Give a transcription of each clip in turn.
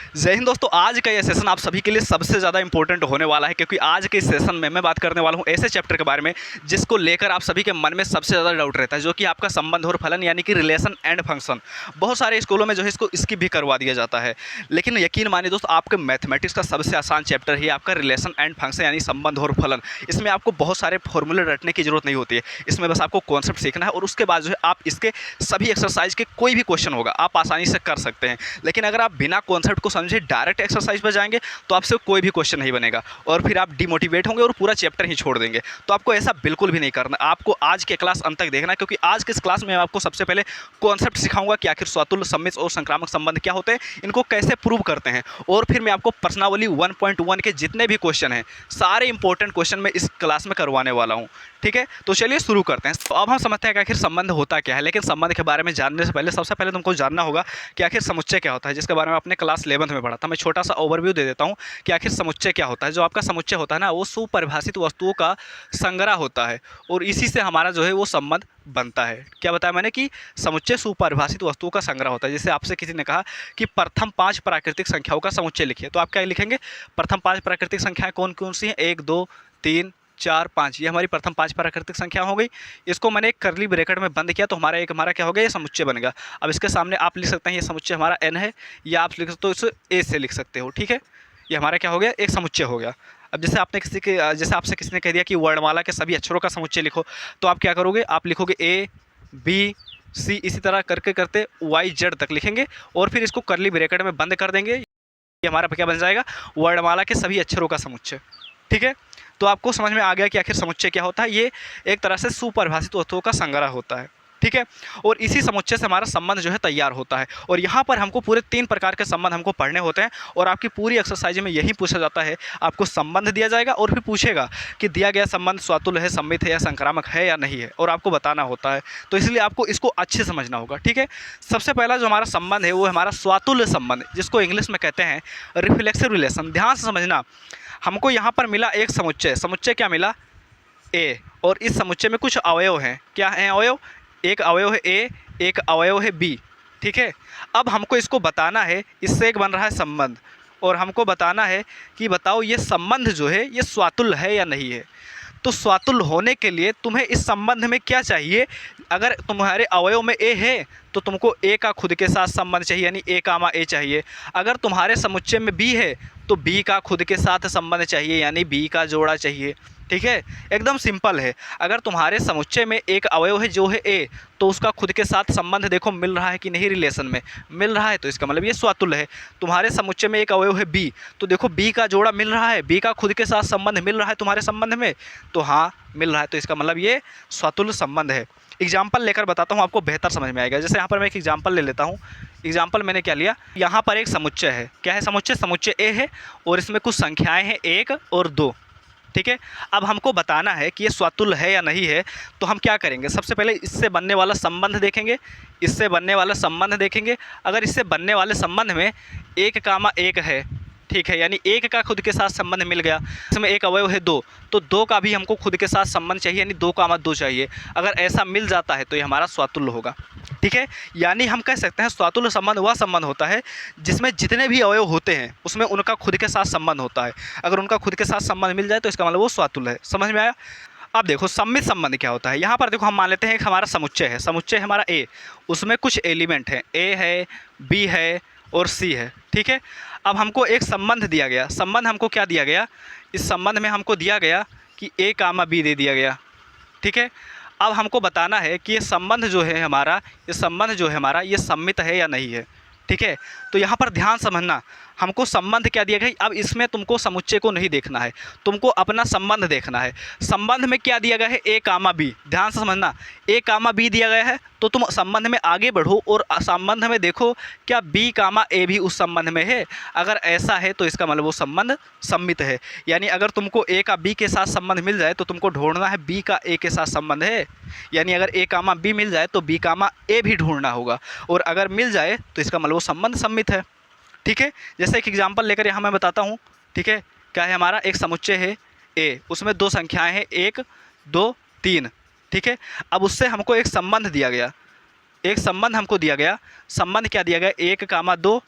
जय हिंद दोस्तों। आज का ये सेशन आप सभी के लिए सबसे ज़्यादा इंपॉर्टेंट होने वाला है, क्योंकि आज के इस सेशन में मैं बात करने वाला हूँ ऐसे चैप्टर के बारे में जिसको लेकर आप सभी के मन में सबसे ज़्यादा डाउट रहता है, जो कि आपका संबंध और फलन यानी कि रिलेशन एंड फंक्शन। बहुत सारे स्कूलों में जो है इसको स्किप भी करवा दिया जाता है, लेकिन यकीन मानिए दोस्तों, आपके मैथमेटिक्स का सबसे आसान चैप्टर ही आपका रिलेशन एंड फंक्शन यानी संबंध और फलन। इसमें आपको बहुत सारे फॉर्मूले रटने की जरूरत नहीं होती है, इसमें बस आपको कॉन्सेप्ट सीखना है और उसके बाद जो है आप इसके सभी एक्सरसाइज के कोई भी क्वेश्चन होगा आप आसानी से कर सकते हैं। लेकिन अगर आप बिना कॉन्सेप्ट को समझे डायरेक्ट एक्सरसाइज पर जाएंगे तो आपसे कोई भी क्वेश्चन नहीं बनेगा और फिर आप डिमोटिवेट होंगे और पूरा चैप्टर ही छोड़ देंगे। तो आपको ऐसा बिल्कुल भी नहीं करना, आपको आज के क्लास अंत तक देखना है, क्योंकि आज के इस क्लास में मैं आपको सबसे पहले कॉन्सेप्ट सिखाऊंगा कि आखिर स्वातुल्य, सम्मिश्र और संक्रामक संबंध क्या होते हैं, इनको कैसे प्रूव करते हैं, और फिर मैं आपको प्रश्नावली 1.1 के जितने भी क्वेश्चन हैं सारे इंपॉर्टेंट क्वेश्चन मैं इस क्लास में करवाने वाला हूँ। ठीक है, तो चलिए शुरू करते हैं। तो अब हम समझते हैं कि आखिर संबंध होता क्या है, लेकिन संबंध के बारे में जानने से पहले सबसे पहले तुमको जानना होगा कि आखिर समुच्चय क्या होता है, जिसके बारे में आपने क्लास 11th में पढ़ा था। मैं छोटा सा ओवरव्यू दे देता हूँ कि आखिर समुच्चय क्या होता है। जो आपका समुच्चय होता है ना, वो सुपरिभाषित वस्तुओं का संग्रह होता है और इसी से हमारा जो है वो संबंध बनता है। क्या बताया मैंने कि समुच्चय सुपरिभाषित वस्तुओं का संग्रह होता है। जैसे आपसे किसी ने कहा कि प्रथम 5 प्राकृतिक संख्याओं का समुच्चय लिखिए, तो आप क्या लिखेंगे? प्रथम 5 प्राकृतिक संख्याएं कौन कौन सी हैं? 1 2 3 4 5, ये हमारी प्रथम 5 प्राकृतिक संख्या हो गई। इसको मैंने एक कर्ली ब्रैकेट में बंद किया तो हमारा क्या हो गया? ये समुच्चय बन गया। अब इसके सामने आप लिख सकते हैं ये समुच्चय हमारा n है, या आप लिख सकते हो इसे a से लिख सकते हो। ठीक है, ये हमारा क्या हो गया? एक समुच्चय हो गया। अब जैसे जैसे आपसे किसी ने कह दिया कि वर्णमाला के सभी अक्षरों का समुच्चय लिखो, तो आप क्या करोगे? आप लिखोगे a b c, इसी तरह करके करते y z तक लिखेंगे और फिर इसको कर्ली ब्रैकेट में बंद कर देंगे। ये हमारा क्या बन जाएगा? वर्णमाला के सभी अक्षरों का समुच्चय। ठीक है, तो आपको समझ में आ गया कि आखिर समुच्चय क्या होता है। ये एक तरह से सुपरिभाषित वस्तुओं का संग्रह होता है। ठीक है, और इसी समुच्चय से हमारा संबंध जो है तैयार होता है। और यहाँ पर हमको पूरे 3 प्रकार के संबंध हमको पढ़ने होते हैं और आपकी पूरी एक्सरसाइज में यही पूछा जाता है। आपको संबंध दिया जाएगा और फिर पूछेगा कि दिया गया संबंध स्वातुल्य है, सम्मित है या संक्रामक है या नहीं है, और आपको बताना होता है। तो इसलिए आपको इसको अच्छे से समझना होगा। ठीक है, सबसे पहला जो हमारा संबंध है वो हमारा स्वातुल्य संबंध, जिसको इंग्लिश में कहते हैं रिफ्लेक्सिव रिलेशन। ध्यान से समझना, हमको यहाँ पर मिला एक समुच्चय। समुच्चय क्या मिला? ए, और इस समुच्चय में कुछ अवयव हैं। क्या हैं अवयव? एक अवयव है ए, एक अवयव है बी। ठीक है, अब हमको इसको बताना है, इससे एक बन रहा है संबंध, और हमको बताना है कि बताओ ये संबंध जो है ये स्वातुल्य है या नहीं है। तो स्वातुल्य होने के लिए तुम्हें इस संबंध में क्या चाहिए? अगर तुम्हारे अवयव में ए है तो तुमको ए का खुद के साथ संबंध चाहिए, यानी ए कामा ए चाहिए। अगर तुम्हारे समुच्चय में बी है तो बी का खुद के साथ संबंध चाहिए, यानी बी का जोड़ा चाहिए। ठीक है, एकदम सिंपल है। अगर तुम्हारे समुच्चय में एक अवयव है जो है ए, तो उसका खुद के साथ संबंध देखो मिल रहा है कि नहीं, रिलेशन में मिल रहा है, तो इसका मतलब ये स्वातुल्य है। तुम्हारे समुच्चय में एक अवयव है बी, तो देखो बी का जोड़ा मिल रहा है, बी का खुद के साथ संबंध मिल रहा है तुम्हारे संबंध में, तो हाँ मिल रहा है, तो इसका मतलब ये स्वातुल्य संबंध है। एग्जाम्पल लेकर बताता हूँ, आपको बेहतर समझ में आएगा। जैसे यहाँ पर मैं एक एग्जाम्पल ले लेता हूँ। एग्जाम्पल मैंने क्या लिया, यहाँ पर एक समुच्चय है। क्या है समुच्चय? समुच्चय ए है और इसमें कुछ संख्याएँ हैं 1 और 2। ठीक है, अब हमको बताना है कि ये स्वातुल्य है या नहीं है। तो हम क्या करेंगे? सबसे पहले इससे बनने वाला संबंध देखेंगे, इससे बनने वाला संबंध देखेंगे। अगर इससे बनने वाले संबंध में 1 कामा 1 है, ठीक है, यानी 1 का खुद के साथ संबंध मिल गया। इसमें एक अवयव है 2, तो 2 का भी हमको खुद के साथ संबंध चाहिए, यानी 2 कामा 2 चाहिए। अगर ऐसा मिल जाता है तो ये हमारा स्वातुल्य होगा। ठीक है, यानी हम कह सकते हैं स्वातुल्य संबंध वह संबंध होता है जिसमें जितने भी अवयव होते हैं उसमें उनका खुद के साथ संबंध होता है। अगर उनका खुद के साथ संबंध मिल जाए तो इसका मतलब वो स्वातुल्य है। समझ में आया? अब देखो सम्मित संबंध क्या होता है। यहाँ पर देखो हम मान लेते हैं एक हमारा समुच्चय है, समुच्चय हमारा ए, उसमें कुछ एलिमेंट हैं, ए है, बी है और सी है। ठीक है, अब हमको एक संबंध दिया गया। संबंध हमको क्या दिया गया? इस संबंध में हमको दिया गया कि ए कामा बी दे दिया गया। ठीक है, अब हमको बताना है कि ये संबंध जो है हमारा, ये संबंध जो है हमारा, ये सम्मित है या नहीं है। ठीक है, तो यहाँ पर ध्यान समझना, हमको संबंध क्या दिया गया। अब इसमें तुमको समुच्चय को नहीं देखना है, तुमको अपना संबंध देखना है। संबंध में क्या दिया गया है? ए कामा बी। ध्यान से समझना, ए कामा बी दिया गया है तो तुम संबंध में आगे बढ़ो और संबंध में देखो क्या बी कामा ए भी उस संबंध में है। अगर ऐसा है तो इसका मतलब वो संबंध सम्मित है। यानी अगर तुमको ए का बी के साथ संबंध मिल जाए तो तुमको ढूंढना है बी का ए के साथ संबंध है, यानी अगर ए कामा बी मिल जाए तो बी कामा ए भी ढूंढना होगा, और अगर मिल जाए तो इसका मतलब वो संबंध सम्मित है। ठीक है, जैसे एक एग्जांपल लेकर यहाँ मैं बताता हूँ। ठीक है, क्या है हमारा? एक समुच्चय है ए, उसमें 2 संख्याएं हैं 1 2 3। ठीक है, अब उससे हमको एक संबंध दिया गया, एक संबंध हमको दिया गया। संबंध क्या दिया गया? 1 कामा 2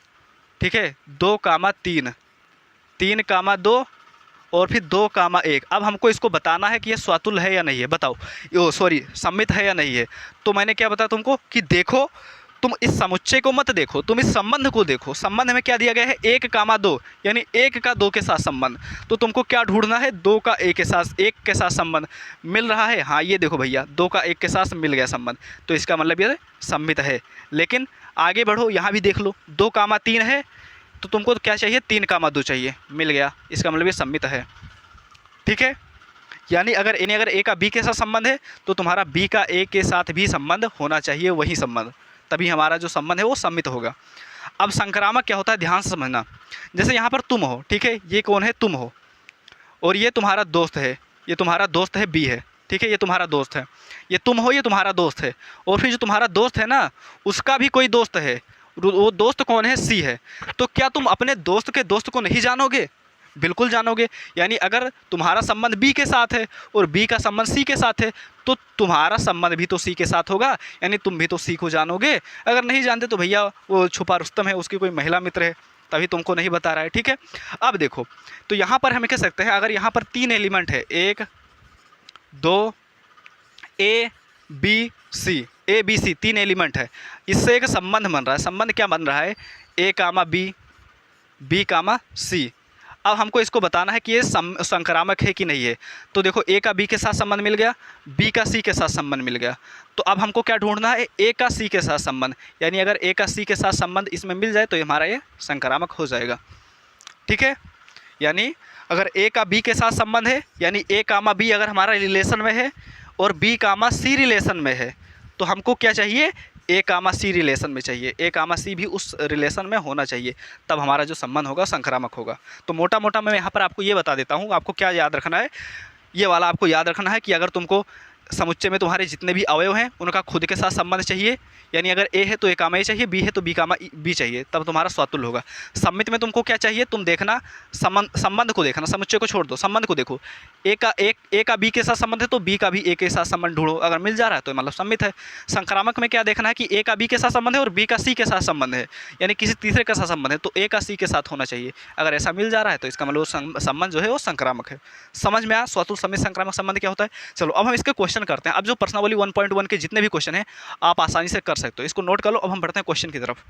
ठीक है, 2, 3, 3, 2 और फिर 2, 1। अब हमको इसको बताना है कि ये स्वातुल्य है या नहीं है, बताओ, ओ सॉरी सममित है या नहीं है। तो मैंने क्या बताया तुमको कि देखो, तुम इस समुच्चय को मत देखो, तुम इस संबंध को देखो। संबंध में क्या दिया गया है, 1, 2, यानी 1 का 2 के साथ संबंध। तो तुमको क्या ढूंढना है, 2 का 1 के साथ संबंध मिल रहा है। हाँ ये देखो भैया, 2 का 1 के साथ मिल गया संबंध, तो इसका मतलब ये सम्मित है। लेकिन आगे बढ़ो, यहाँ भी देख लो, 2, 3 है, तो तुमको तो क्या चाहिए, 3, 2 चाहिए, मिल गया, इसका मतलब ये सम्मित है। ठीक है, यानी अगर A का B के साथ संबंध है तो तुम्हारा B का A के साथ भी संबंध होना चाहिए, वही संबंध, तभी हमारा जो संबंध है वो सम्मित होगा। अब संक्रामक क्या होता है, ध्यान से समझना। जैसे यहाँ पर तुम हो, ठीक है, ये कौन है, तुम हो, और ये तुम्हारा दोस्त है, ये तुम्हारा दोस्त है B है, ठीक है, ये तुम्हारा दोस्त है, ये तुम हो, ये तुम्हारा दोस्त है, और फिर जो तुम्हारा दोस्त है ना, उसका भी कोई दोस्त है, वो दोस्त कौन है, C है। तो क्या तुम अपने दोस्त के दोस्त को नहीं जानोगे, बिल्कुल जानोगे। यानी अगर तुम्हारा संबंध B के साथ है और B का संबंध C के साथ है, तो तुम्हारा संबंध भी तो C के साथ होगा, यानी तुम भी तो C को जानोगे। अगर नहीं जानते तो भैया वो छुपा रुस्तम है, उसकी कोई महिला मित्र है, तभी तुमको नहीं बता रहा है। ठीक है, अब देखो, तो यहाँ पर हम कह सकते हैं, अगर यहाँ पर 3 एलिमेंट है, 1, 2, A B C 3 एलिमेंट है, इससे एक संबंध बन रहा है। संबंध क्या बन रहा है, A, B, C। अब हमको इसको बताना है कि ये संक्रामक है कि नहीं है। तो देखो, A का B के साथ संबंध मिल गया, B का C के साथ संबंध मिल गया, तो अब हमको क्या ढूंढना है, A का C के साथ संबंध। यानी अगर A का C के साथ संबंध इसमें मिल जाए तो हमारा ये संक्रामक हो जाएगा। ठीक है, यानी अगर A का B के साथ संबंध है, यानी A, B अगर हमारा रिलेशन में है और B, C रिलेशन में है, तो हमको क्या चाहिए, A, C रिलेशन में चाहिए, A, C भी उस रिलेशन में होना चाहिए, तब हमारा जो संबंध होगा संक्रामक होगा। तो मोटा मोटा मैं यहाँ पर आपको ये बता देता हूँ, आपको क्या याद रखना है, ये वाला आपको याद रखना है कि अगर तुमको समुच्चय में तुम्हारे जितने भी अवयव हैं उनका खुद के साथ संबंध चाहिए, यानी अगर A है तो A, A चाहिए, B है तो B चाहिए, तब तुम्हारा स्वातुल्य होगा। सम्मित में तुमको क्या चाहिए, तुम देखना संबंध को देखना, समुच्चय को छोड़ दो, संबंध को देखो। A का B के साथ संबंध है तो B का भी A के साथ संबंध ढूंढो, अगर मिल जा रहा है तो मतलब सम्मित है। संक्रामक में क्या देखना है कि A का B के साथ संबंध है और B का C के साथ संबंध है, यानी किसी तीसरे के साथ संबंध है, तो A का C के साथ होना चाहिए। अगर ऐसा मिल जा रहा है तो इसका मतलब संबंध जो है वो संक्रामक है। समझ में आया स्वातुल्य सम्मित संक्रामक संबंध क्या होता है। चलो अब हम इसके क्वेश्चन करते हैं। अब जो प्रश्नावली 1.1 के जितने भी क्वेश्चन हैं आप आसानी से कर सकते हो, इसको नोट कर लो। अब हम बढ़ते हैं क्वेश्चन की तरफ।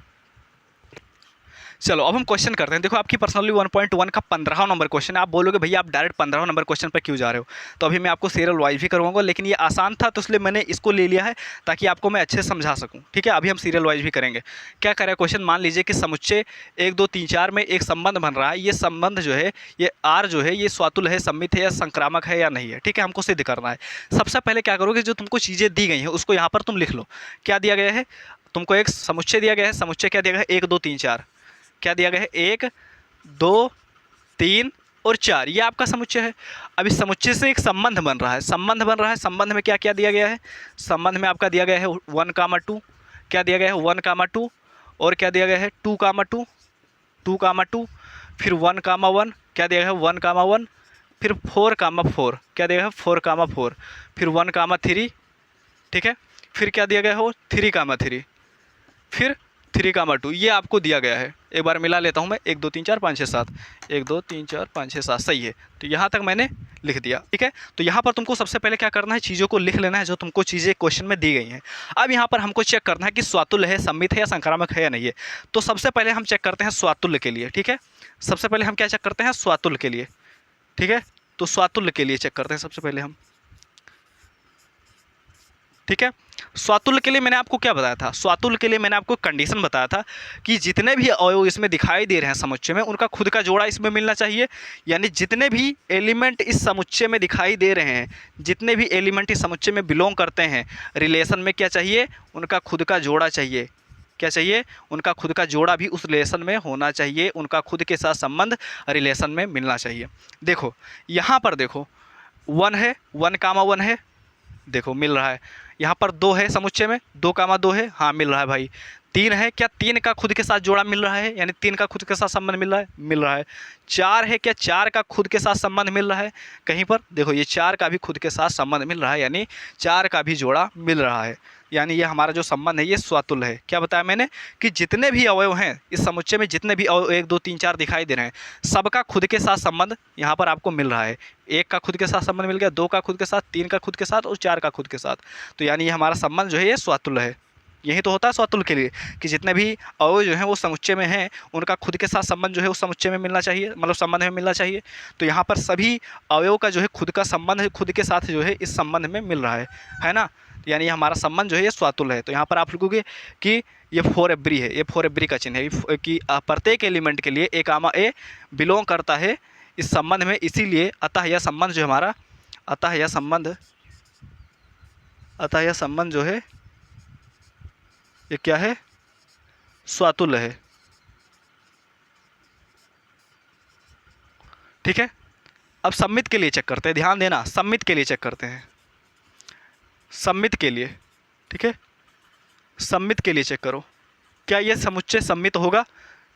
चलो अब हम क्वेश्चन करते हैं। देखो आपकी पर्सनली 1.1 का 15वां नंबर क्वेश्चन है। आप बोलोगे भैया आप डायरेक्ट 15वां नंबर क्वेश्चन पर क्यों जा रहे हो, तो अभी मैं आपको सीरियल वाइज भी करवाऊंगा, लेकिन ये आसान था तो इसलिए मैंने इसको ले लिया है ताकि आपको मैं अच्छे से समझा सकूं। ठीक है, अभी हम सीरियल वाइज भी करेंगे। क्या करे क्वेश्चन, मान लीजिए कि समुच्चय 1, 2, 3, 4 में एक संबंध बन रहा है। ये संबंध जो है, ये आर जो है, ये स्वातुल्य है, सम्मित है या संक्रामक है या नहीं है। ठीक है, हमको सिद्ध करना है। सबसे पहले क्या करोगे, जो तुमको चीज़ें दी गई हैं उसको यहाँ पर तुम लिख लो। क्या दिया गया है, तुमको एक समुच्चय दिया गया है। समुच्चय क्या दिया गया है, 1, 2, 3, 4। क्या दिया गया है, 1, 2, 3 और 4, ये आपका समुच्चय है। अब इस समुच्चय से एक संबंध बन रहा है। संबंध बन रहा है, संबंध में क्या क्या दिया गया है, संबंध में आपका दिया गया है 1, 2। क्या दिया गया है, 1, 2 और क्या दिया गया है 2, 2, फिर 1, 1। क्या दिया गया है 1, 1, फिर 4, 4। क्या दिया गया है 4, 4, फिर 1, 3। ठीक है, फिर क्या दिया गया हो 3, 3, फिर 3, 2। ये आपको दिया गया है। एक बार मिला लेता हूँ मैं, 1, 2, 3, 4, 5, 6, 7, 1, 2, 3, 4, 5, 6, 7, सही है। तो यहाँ तक मैंने लिख दिया। ठीक है, तो यहाँ पर तुमको सबसे पहले क्या करना है, चीज़ों को लिख लेना है जो तुमको चीज़ें क्वेश्चन में दी गई हैं। अब यहाँ पर हमको चेक करना है कि स्वातुल्य है, सम्मित है या संक्रामक है या नहीं है। तो सबसे पहले हम चेक करते हैं स्वातुल्य के लिए। ठीक है, सबसे पहले हम क्या चेक करते हैं, स्वातुल्य के लिए। ठीक है, तो स्वातुल्य के लिए चेक करते हैं सबसे पहले हम। ठीक है, स्वातुल्य के लिए मैंने आपको क्या बताया था, स्वातुल्य के लिए मैंने आपको कंडीशन बताया था कि जितने भी अवयव इसमें दिखाई दे रहे हैं समुच्चय में, उनका खुद का जोड़ा इसमें मिलना चाहिए। यानी जितने भी एलिमेंट इस समुच्चय में दिखाई दे रहे हैं, जितने भी एलिमेंट इस समुच्चय में बिलोंग करते हैं, रिलेशन में क्या चाहिए, उनका खुद का जोड़ा चाहिए। क्या चाहिए, उनका खुद का जोड़ा भी उस रिलेशन में होना चाहिए, उनका खुद के साथ संबंध रिलेशन में मिलना चाहिए। देखो यहाँ पर देखो 1 है, 1, 1 है, देखो मिल रहा है। यहाँ पर 2 है समुच्चय में, 2, 2 है, हाँ मिल रहा है भाई। तीन है, क्या तीन का खुद के साथ जोड़ा मिल रहा है, यानी तीन का खुद के साथ संबंध मिल रहा है, मिल रहा है। चार है, क्या चार का खुद के साथ संबंध मिल रहा है, कहीं पर देखो ये चार का भी खुद के साथ संबंध मिल रहा है, यानी चार का भी जोड़ा मिल रहा है, यानी ये हमारा जो संबंध है ये स्वतुल्य है। क्या बताया मैंने कि जितने भी अवयव हैं इस समुच्चय में, जितने भी अवयव 1 2 3 4 दिखाई दे रहे हैं, सबका खुद के साथ संबंध यहाँ पर आपको मिल रहा है। एक का खुद के साथ संबंध मिल गया, दो का खुद के साथ, तीन का खुद के साथ और चार का खुद के साथ। तो यानी ये हमारा संबंध जो है ये स्वतुल्य है। यही तो होता है स्वतुल्य के लिए कि जितने भी अवयव जो हैं वो समुच्चय में हैं, उनका खुद के साथ संबंध जो है उस समुच्चय में मिलना चाहिए, मतलब संबंध में मिलना चाहिए। तो यहाँ पर सभी अवयव का जो है खुद का संबंध है, खुद के साथ जो है इस संबंध में मिल रहा है ना। यानी हमारा संबंध जो है ये स्वतुल्य है। तो यहाँ पर आप लिखोगे कि ये फॉर एवरी है, ये फॉर एवरी का चिन्ह है कि प्रत्येक एलिमेंट के लिए ए कामा ए बिलोंग करता है इस संबंध में, इसीलिए अतः यह संबंध जो हमारा, अतः यह संबंध जो है ये क्या है, स्वतुल्य है। ठीक है, अब सम्मित के लिए चेक करते हैं, ध्यान देना, सम्मित के लिए चेक करते हैं, सम्मित के लिए। ठीक है, सम्मित के लिए चेक करो, क्या ये समुच्चय सम्मित होगा,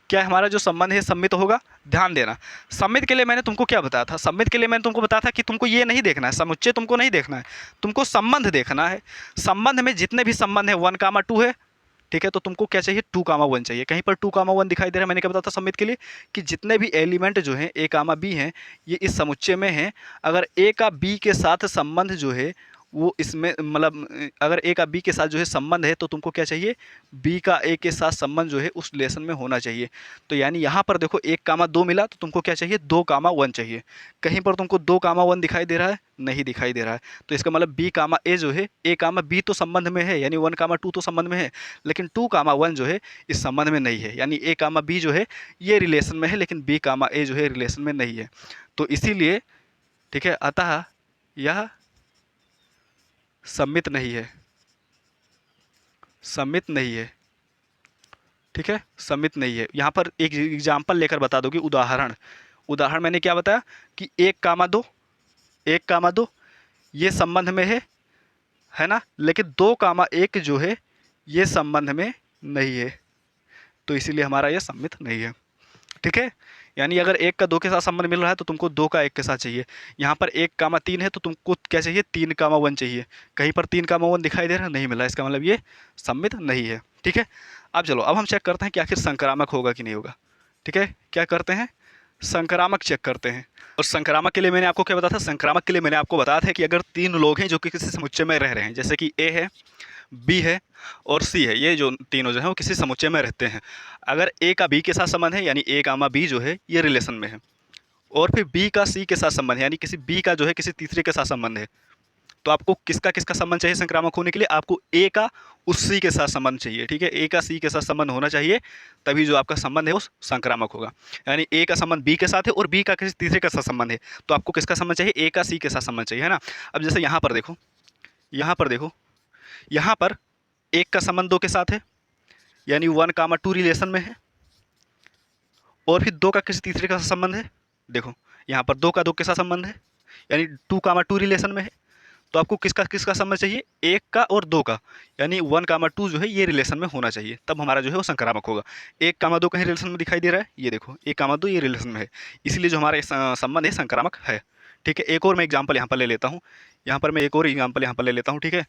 क्या हमारा जो संबंध है सम्मित होगा। ध्यान देना, सम्मित के लिए मैंने तुमको क्या बताया था, सम्मित के लिए मैंने तुमको बताया था कि तुमको ये नहीं देखना है, समुच्चय तुमको नहीं देखना है, तुमको संबंध देखना है। संबंध में जितने भी संबंध है 1, 2 है, ठीक है, तो तुमको क्या चाहिए, 2, 1 चाहिए। कहीं पर 2, 1 दिखाई दे रहा है, मैंने क्या बताया था सम्मित के लिए कि जितने भी एलिमेंट जो हैं ए कामा बी हैं ये इस समुच्चय में हैं, अगर ए का बी के साथ संबंध जो है वो इसमें, मतलब अगर ए का बी के साथ जो है संबंध है तो तुमको क्या चाहिए, बी का ए के साथ संबंध जो है उस रिलेशन में होना चाहिए। तो यानी यहाँ पर देखो 1, 2 मिला तो तुमको क्या चाहिए, 2, 1 चाहिए। कहीं पर तुमको 2, 1 दिखाई दे रहा है, नहीं दिखाई दे रहा है, तो इसका मतलब बी कामा ए जो है, ए कामा बी तो संबंध में है, यानी 1, 2 तो संबंध में है, लेकिन 2, 1 जो है इस संबंध में नहीं है, यानी ए कामा बी जो है ये रिलेशन में है, लेकिन बी कामा ए जो है रिलेशन में नहीं है। तो इसीलिए ठीक है, अतः यह सम्मित नहीं है, सम्मित नहीं है। ठीक है, सम्मित नहीं है। यहाँ पर एक एग्जाम्पल लेकर बता दोगे, उदाहरण मैंने क्या बताया कि 1, 2, 1, 2 ये संबंध में है ना, लेकिन 2, 1 जो है ये संबंध में नहीं है, तो इसीलिए हमारा ये सम्मित नहीं है। ठीक है, यानी अगर 1 का 2 के साथ संबंध मिल रहा है तो तुमको 2 का 1 के साथ चाहिए। यहाँ पर 1, 3 है तो तुमको क्या चाहिए, 3, 1 चाहिए। कहीं पर 3, 1 दिखाई दे रहा है, नहीं मिला, इसका मतलब ये सम्मित नहीं है। ठीक है, अब चलो, अब हम चेक करते हैं कि आखिर संक्रामक होगा कि नहीं होगा। ठीक है, क्या करते हैं, संक्रामक चेक करते हैं। और संक्रामक के लिए मैंने आपको क्या बताया था, संक्रामक के लिए मैंने आपको बताया था कि अगर 3 लोग हैं जो कि किसी समुच्चय में रह रहे हैं, जैसे कि ए है, बी है और सी है, ये जो तीनों जो हैं वो किसी समुच्चय में रहते हैं। अगर ए का बी के साथ संबंध है, यानी ए कामा बी जो है ये रिलेशन में है, और फिर बी का सी के साथ संबंध है, यानी किसी बी का जो है किसी तीसरे के साथ संबंध है, तो आपको किसका किसका संबंध चाहिए संक्रामक होने के लिए, आपको ए का उस सी के साथ संबंध चाहिए। ठीक है, ए का सी के साथ संबंध होना चाहिए, तभी जो आपका संबंध है वो संक्रामक होगा। यानी ए का संबंध बी के साथ है और बी का किसी तीसरे के साथ संबंध है, तो आपको किसका संबंध चाहिए, ए का सी के साथ संबंध चाहिए, है ना। अब जैसे यहाँ पर देखो, यहाँ पर 1 का संबंध 2 के साथ है, यानी 1, 2 रिलेशन में है, और फिर 2 का किसी तीसरे का संबंध है। देखो यहाँ पर 2 का 2 के साथ संबंध है, यानी 2, 2 रिलेशन में है, तो आपको किसका किसका संबंध चाहिए, 1 का और 2 का, यानी 1, 2 जो है ये रिलेशन में होना चाहिए, तब हमारा जो है वो संक्रामक होगा। 1, 2 कहीं रिलेशन में दिखाई दे रहा है, ये देखो 1, 2 ये रिलेशन में है, इसलिए जो हमारा संबंध है संक्रामक है। ठीक है, एक और मैं एग्जाम्पल यहाँ पर ले लेता हूँ, ठीक है।